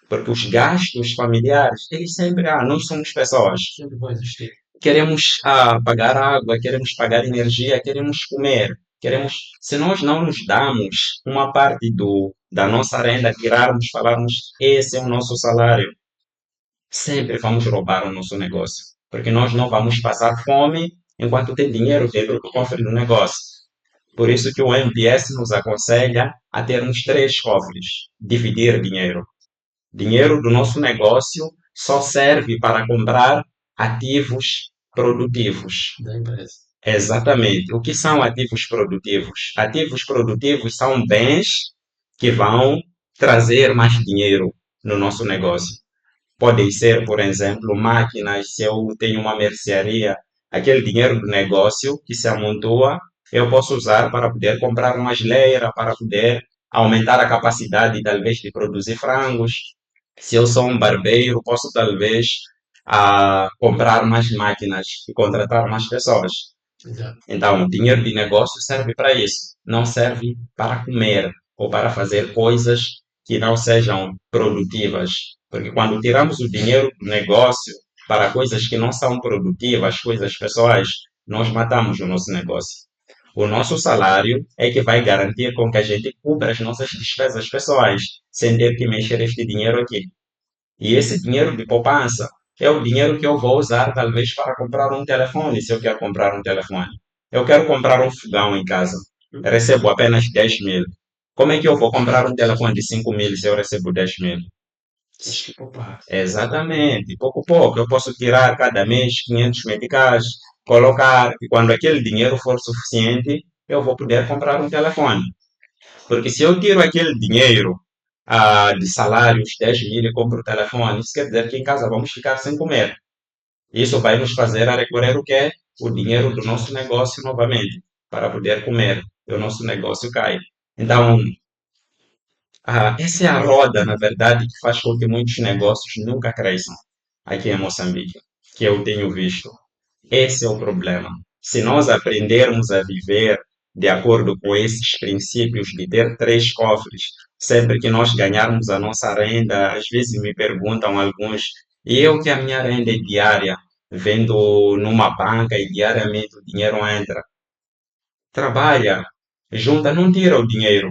porque os gastos familiares, eles sempre, nós somos pessoas, Sempre vai existir. queremos pagar água, queremos pagar energia, queremos comer, queremos, se nós não nos damos uma parte da nossa renda, tirarmos, falarmos, esse é o nosso salário, sempre vamos roubar o nosso negócio, porque nós não vamos passar fome enquanto tem dinheiro dentro do cofre do negócio. Por isso que o MPS nos aconselha a termos três cofres, dividir dinheiro. Dinheiro do nosso negócio só serve para comprar ativos produtivos. Da empresa. Exatamente. O que são ativos produtivos? Ativos produtivos são bens que vão trazer mais dinheiro no nosso negócio. Podem ser, por exemplo, máquinas. Se eu tenho uma mercearia, aquele dinheiro do negócio que se amontoa, eu posso usar para poder comprar uma geleira, para poder aumentar a capacidade, talvez, de produzir frangos. Se eu sou um barbeiro, posso, talvez, comprar mais máquinas e contratar mais pessoas. Exato. Então, o dinheiro de negócio serve para isso, não serve para comer ou para fazer coisas que não sejam produtivas. Porque quando tiramos o dinheiro do negócio para coisas que não são produtivas, coisas pessoais, nós matamos o nosso negócio. O nosso salário é que vai garantir com que a gente cubra as nossas despesas pessoais, sem ter que mexer este dinheiro aqui. E esse dinheiro de poupança é o dinheiro que eu vou usar, talvez, para comprar um telefone, se eu quero comprar um telefone. Eu quero comprar um fogão em casa. Eu recebo apenas 10 mil. Como é que eu vou comprar um telefone de 5 mil se eu recebo 10 mil? Tens que poupar. Exatamente, pouco a pouco. Eu posso tirar cada mês 500 meticais, colocar, e quando aquele dinheiro for suficiente, eu vou poder comprar um telefone. Porque se eu tiro aquele dinheiro de salários, 10 mil e compro o telefone, isso quer dizer que em casa vamos ficar sem comer. Isso vai nos fazer a recorrer o quê? O dinheiro do nosso negócio novamente, para poder comer. E o nosso negócio cai. Então, essa é a roda, na verdade, que faz com que muitos negócios nunca cresçam aqui em Moçambique, que eu tenho visto. Esse é o problema. Se nós aprendermos a viver de acordo com esses princípios de ter três cofres, sempre que nós ganharmos a nossa renda, às vezes me perguntam alguns, e eu que a minha renda é diária, vendo numa banca e diariamente o dinheiro entra. Trabalha, junta, não tira o dinheiro.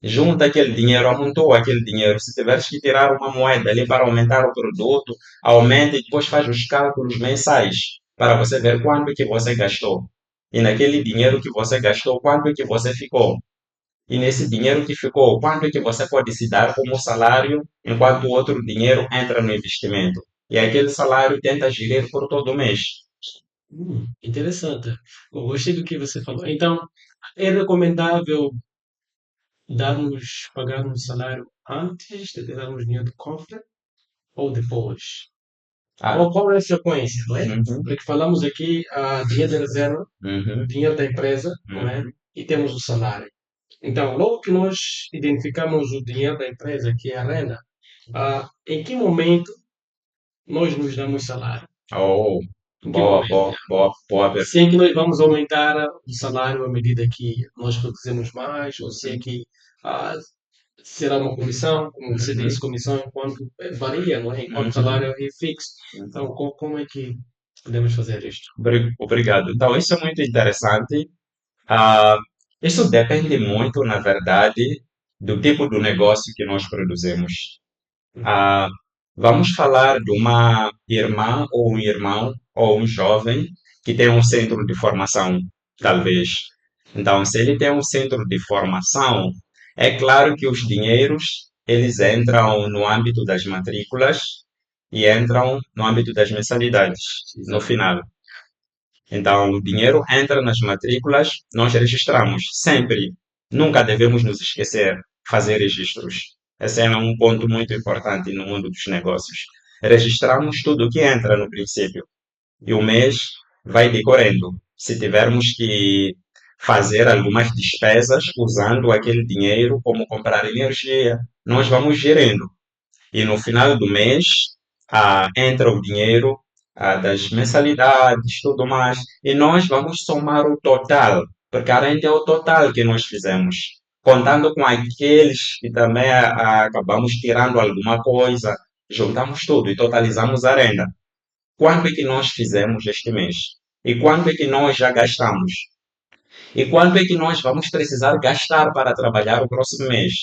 Junta aquele dinheiro, amontoa aquele dinheiro. Se tiveres que tirar uma moeda ali para aumentar o produto, aumenta e depois faz os cálculos mensais para você ver quanto que você gastou. E naquele dinheiro que você gastou, quanto que você ficou. E nesse dinheiro que ficou, quanto que você pode se dar como salário, enquanto o outro dinheiro entra no investimento. E aquele salário tenta gerir por todo o mês. Interessante. Eu gostei do que você falou. Então, é recomendável pagarmos salário antes de tirarmos dinheiro do cofre ou depois? Ah, Qual é a sequência, não é? uhum, Porque falamos aqui dinheiro da reserva, uhum, dinheiro da empresa, não é? uhum. E temos o salário. Então, logo que nós identificamos o dinheiro da empresa, que é a renda, em que momento nós nos damos salário? Oh, Em que boa, momento? boa, boa, boa Se é que nós vamos aumentar o salário à medida que nós produzimos mais, ou se é que ah, será uma comissão, como você pergunta. disse, comissão enquanto varia, não é? Enquanto o Uhum. salário é fixo. Então, como é que podemos fazer isto? Obrigado. Então, isso é muito interessante. Ah, isso depende muito, na verdade, do tipo de negócio que nós produzimos. Ah, vamos falar de uma irmã ou um irmão ou um jovem que tem um centro de formação, talvez. Então, se ele tem um centro de formação, é claro que os dinheiros eles entram no âmbito das matrículas e entram no âmbito das mensalidades no Exato. final. Então, o dinheiro entra nas matrículas, nós registramos sempre. Nunca devemos nos esquecer fazer registros. Esse é um ponto muito importante no mundo dos negócios. Registramos tudo o que entra no princípio e o mês vai decorrendo. Se tivermos que fazer algumas despesas usando aquele dinheiro, como comprar energia, nós vamos gerindo. E no final do mês, entra o dinheiro das mensalidades, tudo mais, e nós vamos somar o total. porque a renda é o total que nós fizemos. Contando com aqueles que também acabamos tirando alguma coisa, juntamos tudo e totalizamos a renda. Quanto é que nós fizemos este mês? E quanto é que nós já gastamos? E quanto é que nós vamos precisar gastar para trabalhar o próximo mês?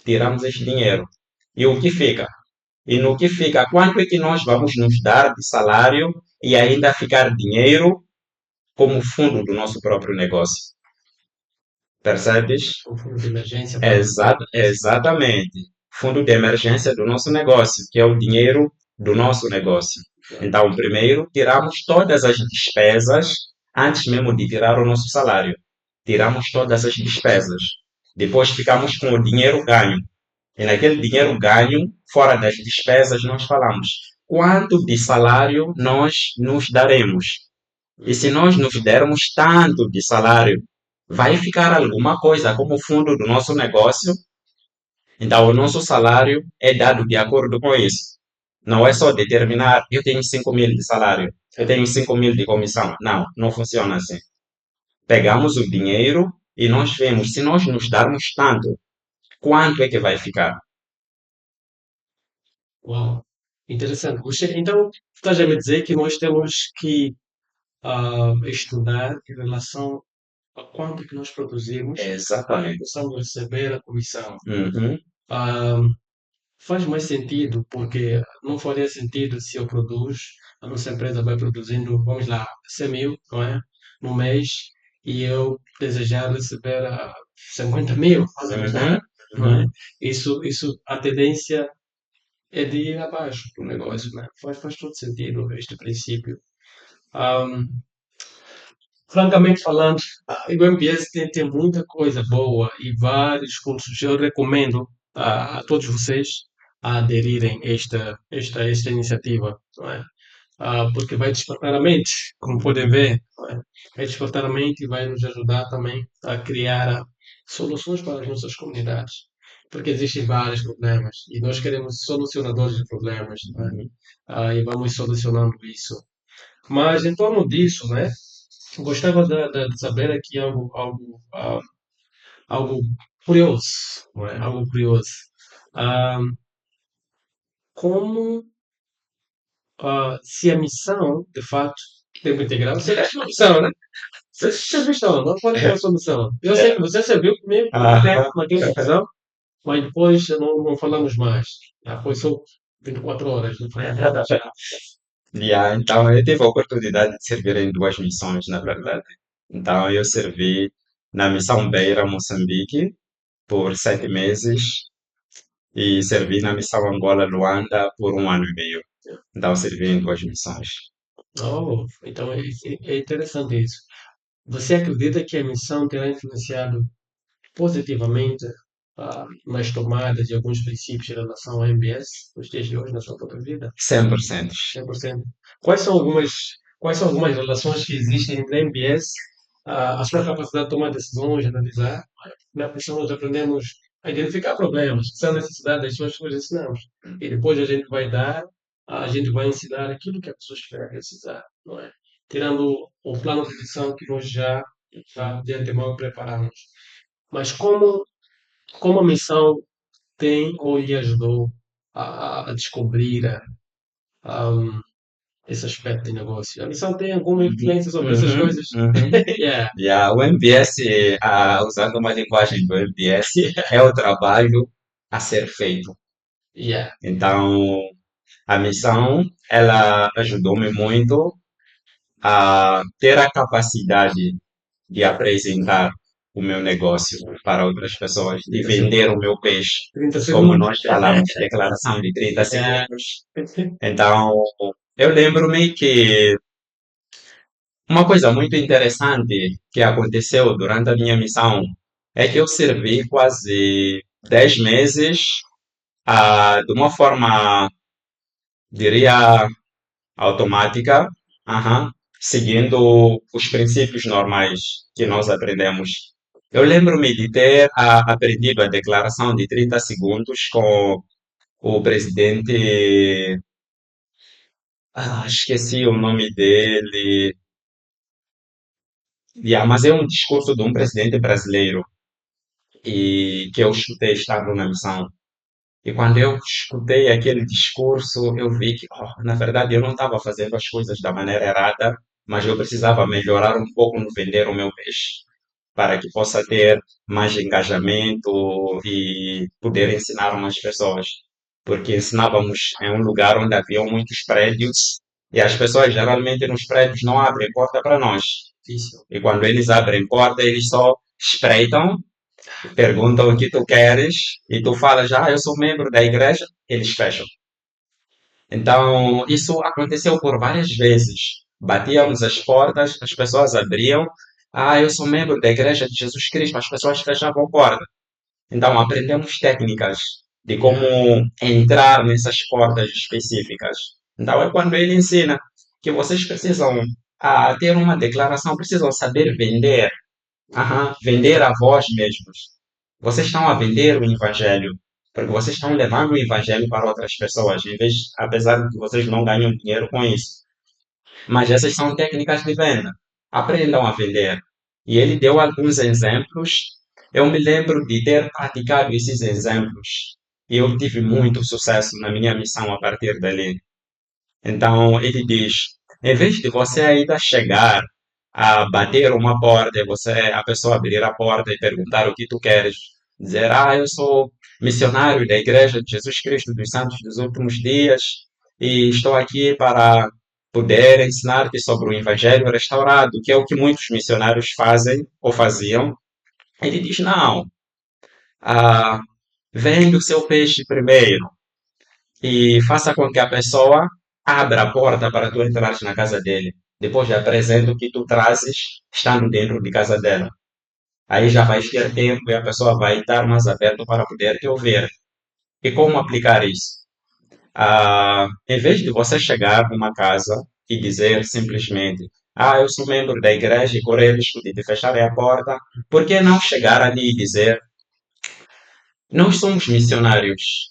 Tiramos este dinheiro. E o que fica? E no que fica, quanto é que nós vamos nos dar de salário e ainda ficar dinheiro como fundo do nosso próprio negócio? Percebes? Um fundo de emergência para o negócio. Exatamente. Fundo de emergência do nosso negócio, que é o dinheiro do nosso negócio. Yeah. Então, primeiro, tiramos todas as despesas antes mesmo de tirar o nosso salário. Tiramos todas as despesas. Depois ficamos com o dinheiro ganho. E naquele dinheiro ganho, fora das despesas, nós falamos quanto de salário nós nos daremos. E se nós nos dermos tanto de salário, vai ficar alguma coisa como fundo do nosso negócio. Então, o nosso salário é dado de acordo com isso. Não é só determinar, eu tenho 5.000 de salário, eu tenho 5.000 de comissão. Não, não funciona assim. Pegamos o dinheiro e nós vemos, se nós nos darmos tanto, quanto é que vai ficar? Uau, interessante. Então, estás a me dizer que nós temos que estudar em relação a quanto que nós produzimos para que Exatamente. possamos receber a comissão. Uhum, Ah, faz mais sentido, porque não faria sentido se eu produzo, a nossa empresa vai produzindo, vamos lá, 100 mil, não é? No mês, e eu desejar receber 50 mil, faz a uhum, imaginar, não é? uhum. A tendência é de ir abaixo do negócio, né? Faz todo sentido este princípio. Ahm, francamente falando, o MBS tem muita coisa boa e vários cursos. Eu recomendo a todos vocês a aderirem a esta iniciativa, não é? Porque vai despertar a mente, como podem ver, não é? Vai despertar a mente e vai nos ajudar também a criar soluções para as nossas comunidades. Porque existem vários problemas e nós queremos solucionadores de problemas, não é? E vamos solucionando isso. Mas em torno disso, né? Gostava de saber aqui algo curioso, não é? Algo curioso. Ah, como se a missão, de fato, tempo integral, você tem uma missão, né? Você missão, não pode ter uma solução. Eu sei que você serviu comigo por tempo Aham. naquela decisão, mas depois não falamos mais. Foi só 24 horas, não foi? Yeah, então, eu tive a oportunidade de servir em duas missões, na verdade. Então, eu servi na missão Beira, Moçambique, por 7 meses e servi na missão Angola, Luanda, por 1 ano e meio. Então, servi em duas missões. Oh, então é interessante isso. Você acredita que a missão terá influenciado positivamente nas tomadas de alguns princípios em relação ao MBS nos dias de hoje, na sua própria vida? 100%. 100%. Quais são algumas, quais são algumas relações que existem entre a MBS, a sua capacidade de tomar decisões, analisar? Na pessoa nós aprendemos a identificar problemas, que são necessidades das pessoas que nós ensinamos. E depois a gente vai ensinar aquilo que a pessoa estiver a precisar, não é? Tirando o plano de ação que nós já de antemão preparamos. Mas como a missão tem ou lhe ajudou a descobrir um, esse aspecto de negócio? A missão tem alguma Uhum, influência sobre essas uhum, coisas? uhum. Yeah, Yeah, o MBS, usando uma linguagem do MBS, é o trabalho a ser feito. yeah. Então, a missão, ela ajudou-me muito a ter a capacidade de apresentar o meu negócio para outras pessoas, de 30 vender o segundos. meu peixe, 30 como segundos. nós falamos, declaração de 30 Yeah. segundos. Então, eu lembro-me que uma coisa muito interessante que aconteceu durante a minha missão é que eu servi quase 10 meses de uma forma, diria, automática, aham, seguindo os princípios normais que nós aprendemos. Eu lembro-me de ter aprendido a declaração de 30 segundos com o presidente, esqueci o nome dele, Yeah, mas é um discurso de um presidente brasileiro e que eu escutei estando na missão. E quando eu escutei aquele discurso, eu vi que, na verdade, eu não estava fazendo as coisas da maneira errada, mas eu precisava melhorar um pouco no vender o meu peixe, para que possa ter mais engajamento e poder ensinar mais pessoas. Porque ensinávamos em um lugar onde haviam muitos prédios e as pessoas geralmente nos prédios não abrem porta para nós. Difícil. E quando eles abrem porta, eles só espreitam, perguntam o que tu queres e tu falas, eu sou membro da igreja, eles fecham. Então, isso aconteceu por várias vezes. Batíamos as portas, as pessoas abriam, eu sou membro da igreja de Jesus Cristo, as pessoas fechavam a porta. Então, aprendemos técnicas de como entrar nessas portas específicas. Então, é quando ele ensina que vocês precisam ter uma declaração, precisam saber vender. Vender a vós mesmos. Vocês estão a vender o evangelho, porque vocês estão levando o evangelho para outras pessoas, apesar de que vocês não ganham dinheiro com isso. Mas essas são técnicas de venda. Aprendam a vender. E ele deu alguns exemplos. Eu me lembro de ter praticado esses exemplos. E eu tive muito sucesso na minha missão a partir dali. Então, ele diz, em vez de você ainda chegar a bater uma porta, a pessoa abrir a porta e perguntar o que tu queres, dizer, eu sou missionário da Igreja de Jesus Cristo dos Santos dos Últimos Dias e estou aqui para poder ensinar-te sobre o Evangelho restaurado, que é o que muitos missionários fazem ou faziam. Ele diz, não, ah, vende o seu peixe primeiro e faça com que a pessoa abra a porta para tu entrares na casa dele. Depois apresenta o que tu trazes estando dentro de casa dela. Aí já vais ter tempo e a pessoa vai estar mais aberta para poder te ouvir. E como aplicar isso? Em vez de você chegar numa casa e dizer simplesmente, eu sou membro da igreja e correr risco de te fecharem a porta, por que não chegar ali e dizer, nós somos missionários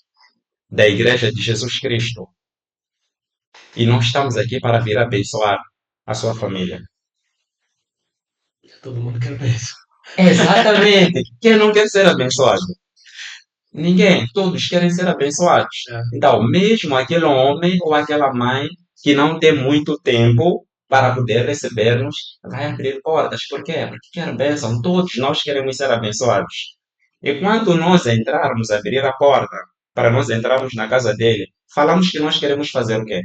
da igreja de Jesus Cristo e nós estamos aqui para vir abençoar a sua família. Todo mundo quer ver isso. Exatamente! Quem não quer ser abençoado? Ninguém, todos querem ser abençoados. É. Então, mesmo aquele homem ou aquela mãe que não tem muito tempo para poder receber-nos, vai abrir portas. Por quê? Porque quer bênção. Todos nós queremos ser abençoados. E quando nós entrarmos, abrir a porta, para nós entrarmos na casa dele, falamos que nós queremos fazer o quê?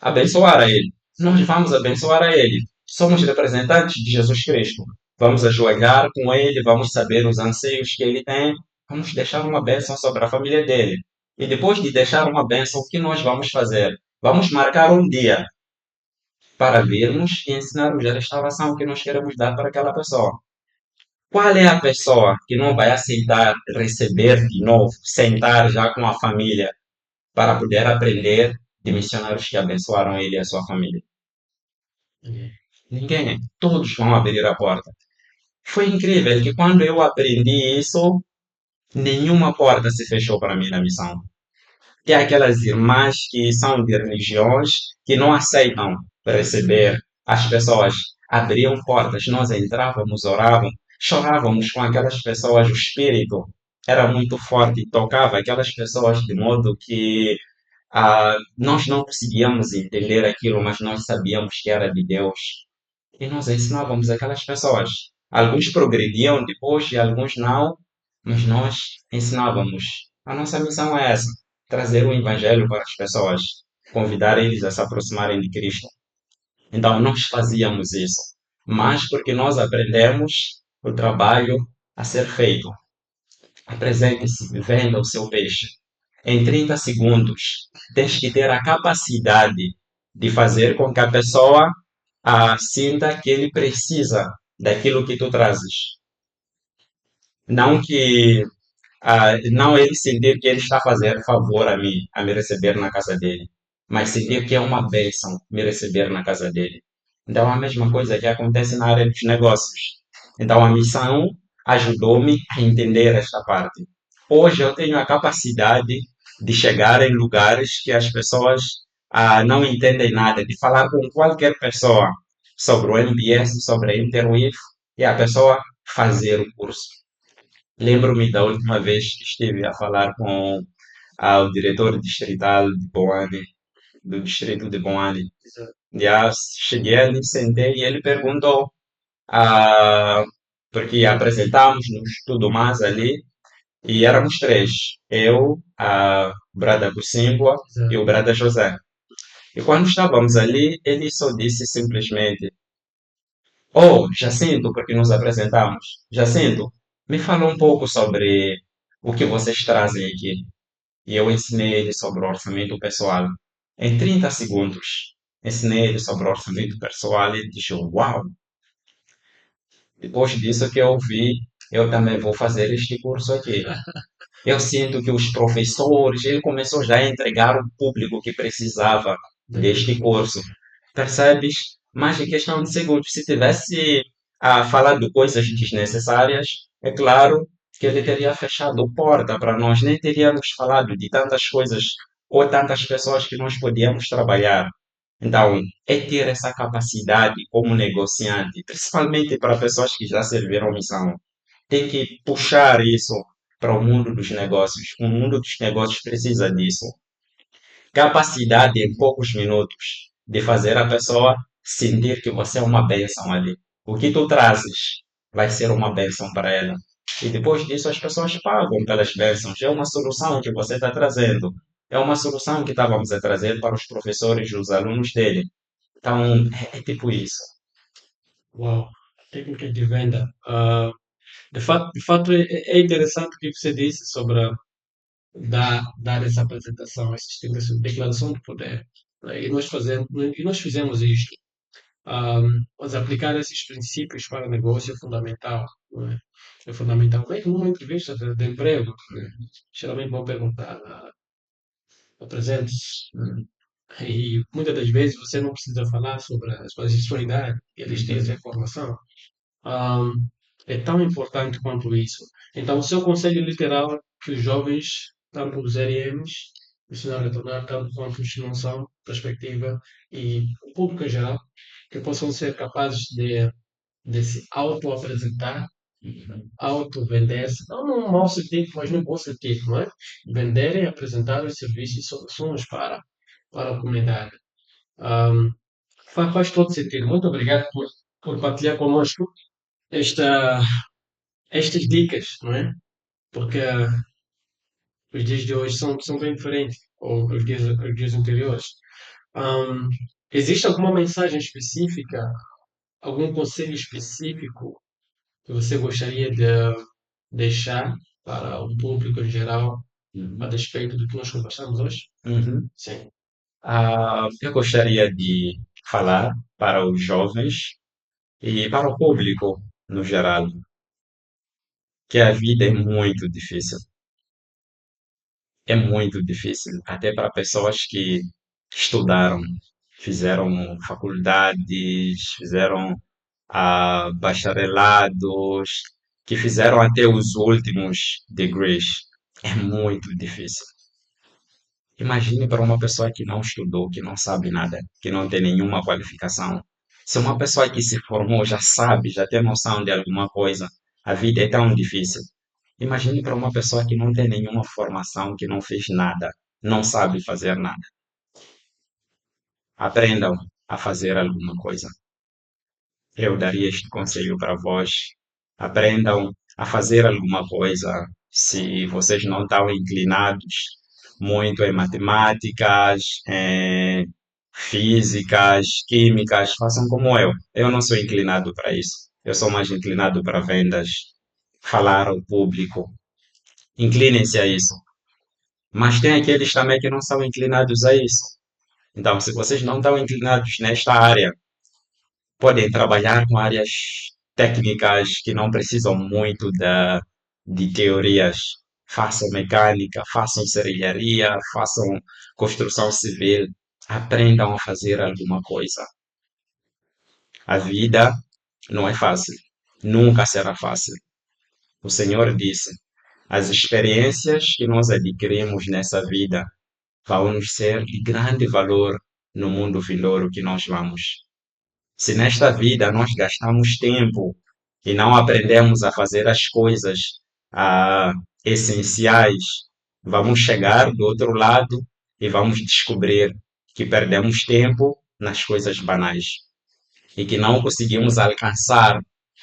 Abençoar a ele. Nós vamos abençoar a ele. Somos representantes de Jesus Cristo. Vamos ajoelhar com ele, vamos saber os anseios que ele tem, vamos deixar uma bênção sobre a família dele. E depois de deixar uma bênção, o que nós vamos fazer? Vamos marcar um dia para virmos e ensinarmos a restauração que nós queremos dar para aquela pessoa. Qual é a pessoa que não vai aceitar receber de novo, sentar já com a família para poder aprender de missionários que abençoaram ele e a sua família? Ninguém. Ninguém. Todos vão abrir a porta. Foi incrível que quando eu aprendi isso, nenhuma porta se fechou para mim na missão. Tem aquelas irmãs que são de religiões que não aceitam receber as pessoas. Abriam portas, nós entrávamos, orávamos, chorávamos com aquelas pessoas. O espírito era muito forte, tocava aquelas pessoas de modo que nós não conseguíamos entender aquilo, mas nós sabíamos que era de Deus. E nós ensinávamos aquelas pessoas. Alguns progrediam depois e alguns não, mas nós ensinávamos. A nossa missão é essa: trazer o Evangelho para as pessoas, convidar eles a se aproximarem de Cristo. Então, nós fazíamos isso, mas porque nós aprendemos o trabalho a ser feito. Apresente-se, venda o seu peixe. Em 30 segundos, tens que ter a capacidade de fazer com que a pessoa sinta que ele precisa daquilo que tu trazes. Não que não ele sentir que ele está a fazer favor a mim, a me receber na casa dele, mas sentir que é uma bênção me receber na casa dele. Então, a mesma coisa que acontece na área dos negócios. Então, a missão ajudou-me a entender esta parte. Hoje eu tenho a capacidade de chegar em lugares que as pessoas não entendem nada, de falar com qualquer pessoa sobre o MBS, sobre a Interwave, e a pessoa fazer o curso. Lembro-me da última vez que estive a falar com o diretor distrital de Boane, do distrito de Boane. Exato. Já cheguei ali, sentei e ele perguntou, ah, porque apresentámos-nos tudo mais ali, e éramos três, eu, a Brada Kusimbwa e Exato. o Brada José. E quando estávamos ali, ele só disse simplesmente: Oh, Jacinto, porque nos apresentamos. Jacinto, me fala um pouco sobre o que vocês trazem aqui. E eu ensinei ele sobre o orçamento pessoal. Em 30 segundos, ensinei ele sobre o orçamento pessoal e ele disse: Uau! Depois disso que eu vi, eu também vou fazer este curso aqui. Eu sinto que os professores, ele começou já a entregar o público que precisava Daquele deste curso. curso. Percebes? Mas em questão de segundos, se tivesse falado coisas desnecessárias, é claro que ele teria fechado porta para nós, nem teríamos falado de tantas coisas ou tantas pessoas que nós podíamos trabalhar. Então, é ter essa capacidade como negociante, principalmente para pessoas que já serviram missão. Tem que puxar isso para o mundo dos negócios. O mundo dos negócios precisa disso. Capacidade em poucos minutos de fazer a pessoa sentir que você é uma bênção ali. O que tu trazes vai ser uma bênção para ela. E depois disso as pessoas pagam pelas bênçãos. É uma solução que você está trazendo. É uma solução que estávamos a trazer para os professores e os alunos dele. Então, é tipo isso. Uau. Técnica de venda. De fato é interessante o que você disse sobre dar essa apresentação, essa declaração de poder, né? E nós fizemos isto. Mas aplicar esses princípios para o negócio é fundamental, não é? É fundamental. Mesmo numa entrevista de emprego, né? Geralmente vão perguntar, apresente-se, né? E muitas das vezes você não precisa falar sobre a sua idade, eles têm essa Uhum. informação. Ahm, É tão importante quanto isso. Então, o seu conselho literal é que os jovens, tanto os RMs, ensinar a tornar tanto quanto os que não são, perspectiva, e o público em geral, que possam ser capazes de se auto-apresentar, auto-vender-se, não num mau sentido, mas num bom sentido, não é? Venderem, apresentar os serviços e soluções para a comunidade. Ahm, faz todo sentido. Muito obrigado por partilhar connosco esta, estas dicas, não é? Porque os dias de hoje são bem diferentes, ou os dias anteriores. Ahm, existe alguma mensagem específica, algum conselho específico que você gostaria de deixar para o público em geral a Uhum. respeito do que nós conversamos hoje? Uhum. Sim. Eu gostaria de falar para os jovens e para o público no geral que a vida é muito difícil. É muito difícil, até para pessoas que estudaram, fizeram faculdades, fizeram bacharelados, que fizeram até os últimos degrees. É muito difícil. Imagine para uma pessoa que não estudou, que não sabe nada, que não tem nenhuma qualificação. Se uma pessoa que se formou já sabe, já tem noção de alguma coisa, a vida é tão difícil. Imagine para uma pessoa que não tem nenhuma formação, que não fez nada, não sabe fazer nada. Aprendam a fazer alguma coisa. Eu daria este conselho para vós. Aprendam a fazer alguma coisa. Se vocês não estão inclinados muito em matemáticas, em físicas, químicas, façam como eu. Eu não sou inclinado para isso. Eu sou mais inclinado para vendas, falar ao público. Inclinem-se a isso. Mas tem aqueles também que não são inclinados a isso. Então, se vocês não estão inclinados nesta área, podem trabalhar com áreas técnicas que não precisam muito de teorias. Façam mecânica, façam serralharia, façam construção civil. Aprendam a fazer alguma coisa. A vida não é fácil. Nunca será fácil. O Senhor disse: as experiências que nós adquirimos nessa vida vão nos ser de grande valor no mundo vindouro que nós vamos. Se nesta vida nós gastamos tempo e não aprendemos a fazer as coisas ah, essenciais, vamos chegar do outro lado e vamos descobrir que perdemos tempo nas coisas banais e que não conseguimos alcançar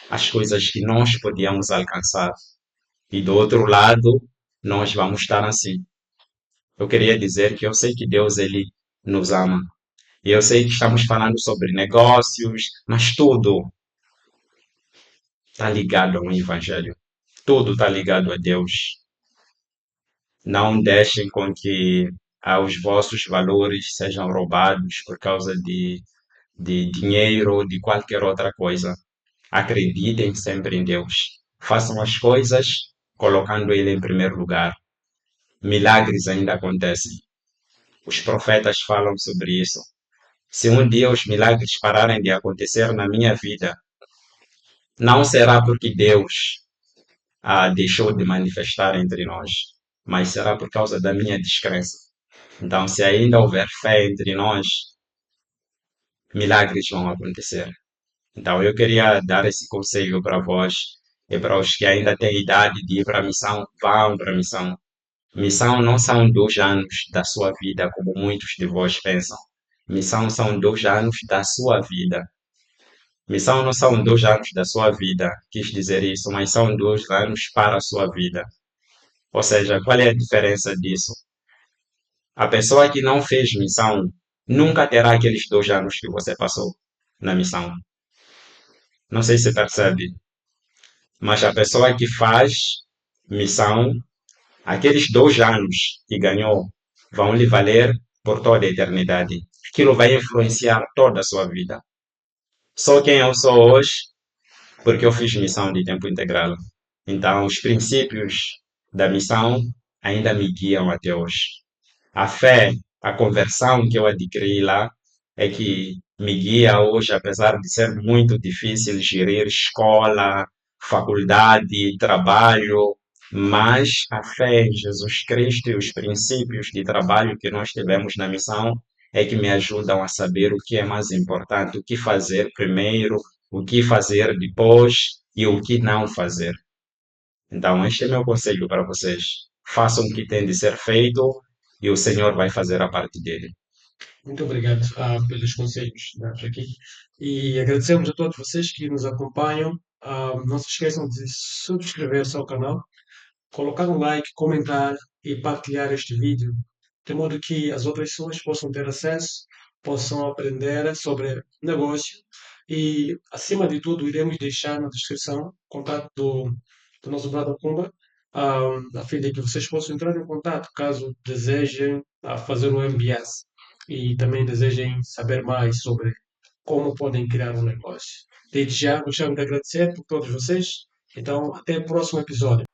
as coisas que nós podíamos alcançar. E do outro lado, nós vamos estar assim. Eu queria dizer que eu sei que Deus ele nos ama. E eu sei que estamos falando sobre negócios, mas tudo está ligado ao Evangelho. Tudo está ligado a Deus. Não deixem com que os vossos valores sejam roubados por causa de dinheiro ou de qualquer outra coisa. Acreditem sempre em Deus. Façam as coisas colocando Ele em primeiro lugar. Milagres ainda acontecem. Os profetas falam sobre isso. Se um dia os milagres pararem de acontecer na minha vida, não será porque Deus deixou de manifestar entre nós, mas será por causa da minha descrença. Então, se ainda houver fé entre nós, milagres vão acontecer. Então, eu queria dar esse conselho para vós e para os que ainda têm idade de ir para a missão, vão para a missão. Missão não são 2 anos da sua vida, como muitos de vós pensam. Missão são 2 anos da sua vida. Missão não são 2 anos da sua vida, quis dizer isso, mas são 2 anos para a sua vida. Ou seja, qual é a diferença disso? A pessoa que não fez missão nunca terá aqueles 2 anos que você passou na missão. Não sei se percebe, mas a pessoa que faz missão, aqueles 2 anos que ganhou vão lhe valer por toda a eternidade. Aquilo vai influenciar toda a sua vida. Sou quem eu sou hoje porque eu fiz missão de tempo integral. Então, os princípios da missão ainda me guiam até hoje. A fé, a conversão que eu adquiri lá é que me guia hoje, apesar de ser muito difícil gerir escola, faculdade, trabalho, mas a fé em Jesus Cristo e os princípios de trabalho que nós tivemos na missão é que me ajudam a saber o que é mais importante, o que fazer primeiro, o que fazer depois e o que não fazer. Então, este é meu conselho para vocês. Façam o que tem de ser feito e o Senhor vai fazer a parte dele. Muito obrigado, pelos conselhos dados aqui. E agradecemos a todos vocês que nos acompanham. Não se esqueçam de subscrever-se ao canal, colocar um like, comentar e partilhar este vídeo, de modo que as outras pessoas possam ter acesso, possam aprender sobre negócio e, acima de tudo, iremos deixar na descrição o contato do nosso brother Kumba, a fim de que vocês possam entrar em contato caso desejem fazer um MBS e também desejem saber mais sobre como podem criar um negócio. Desde já, gostaria de agradecer por todos vocês. Então, até o próximo episódio.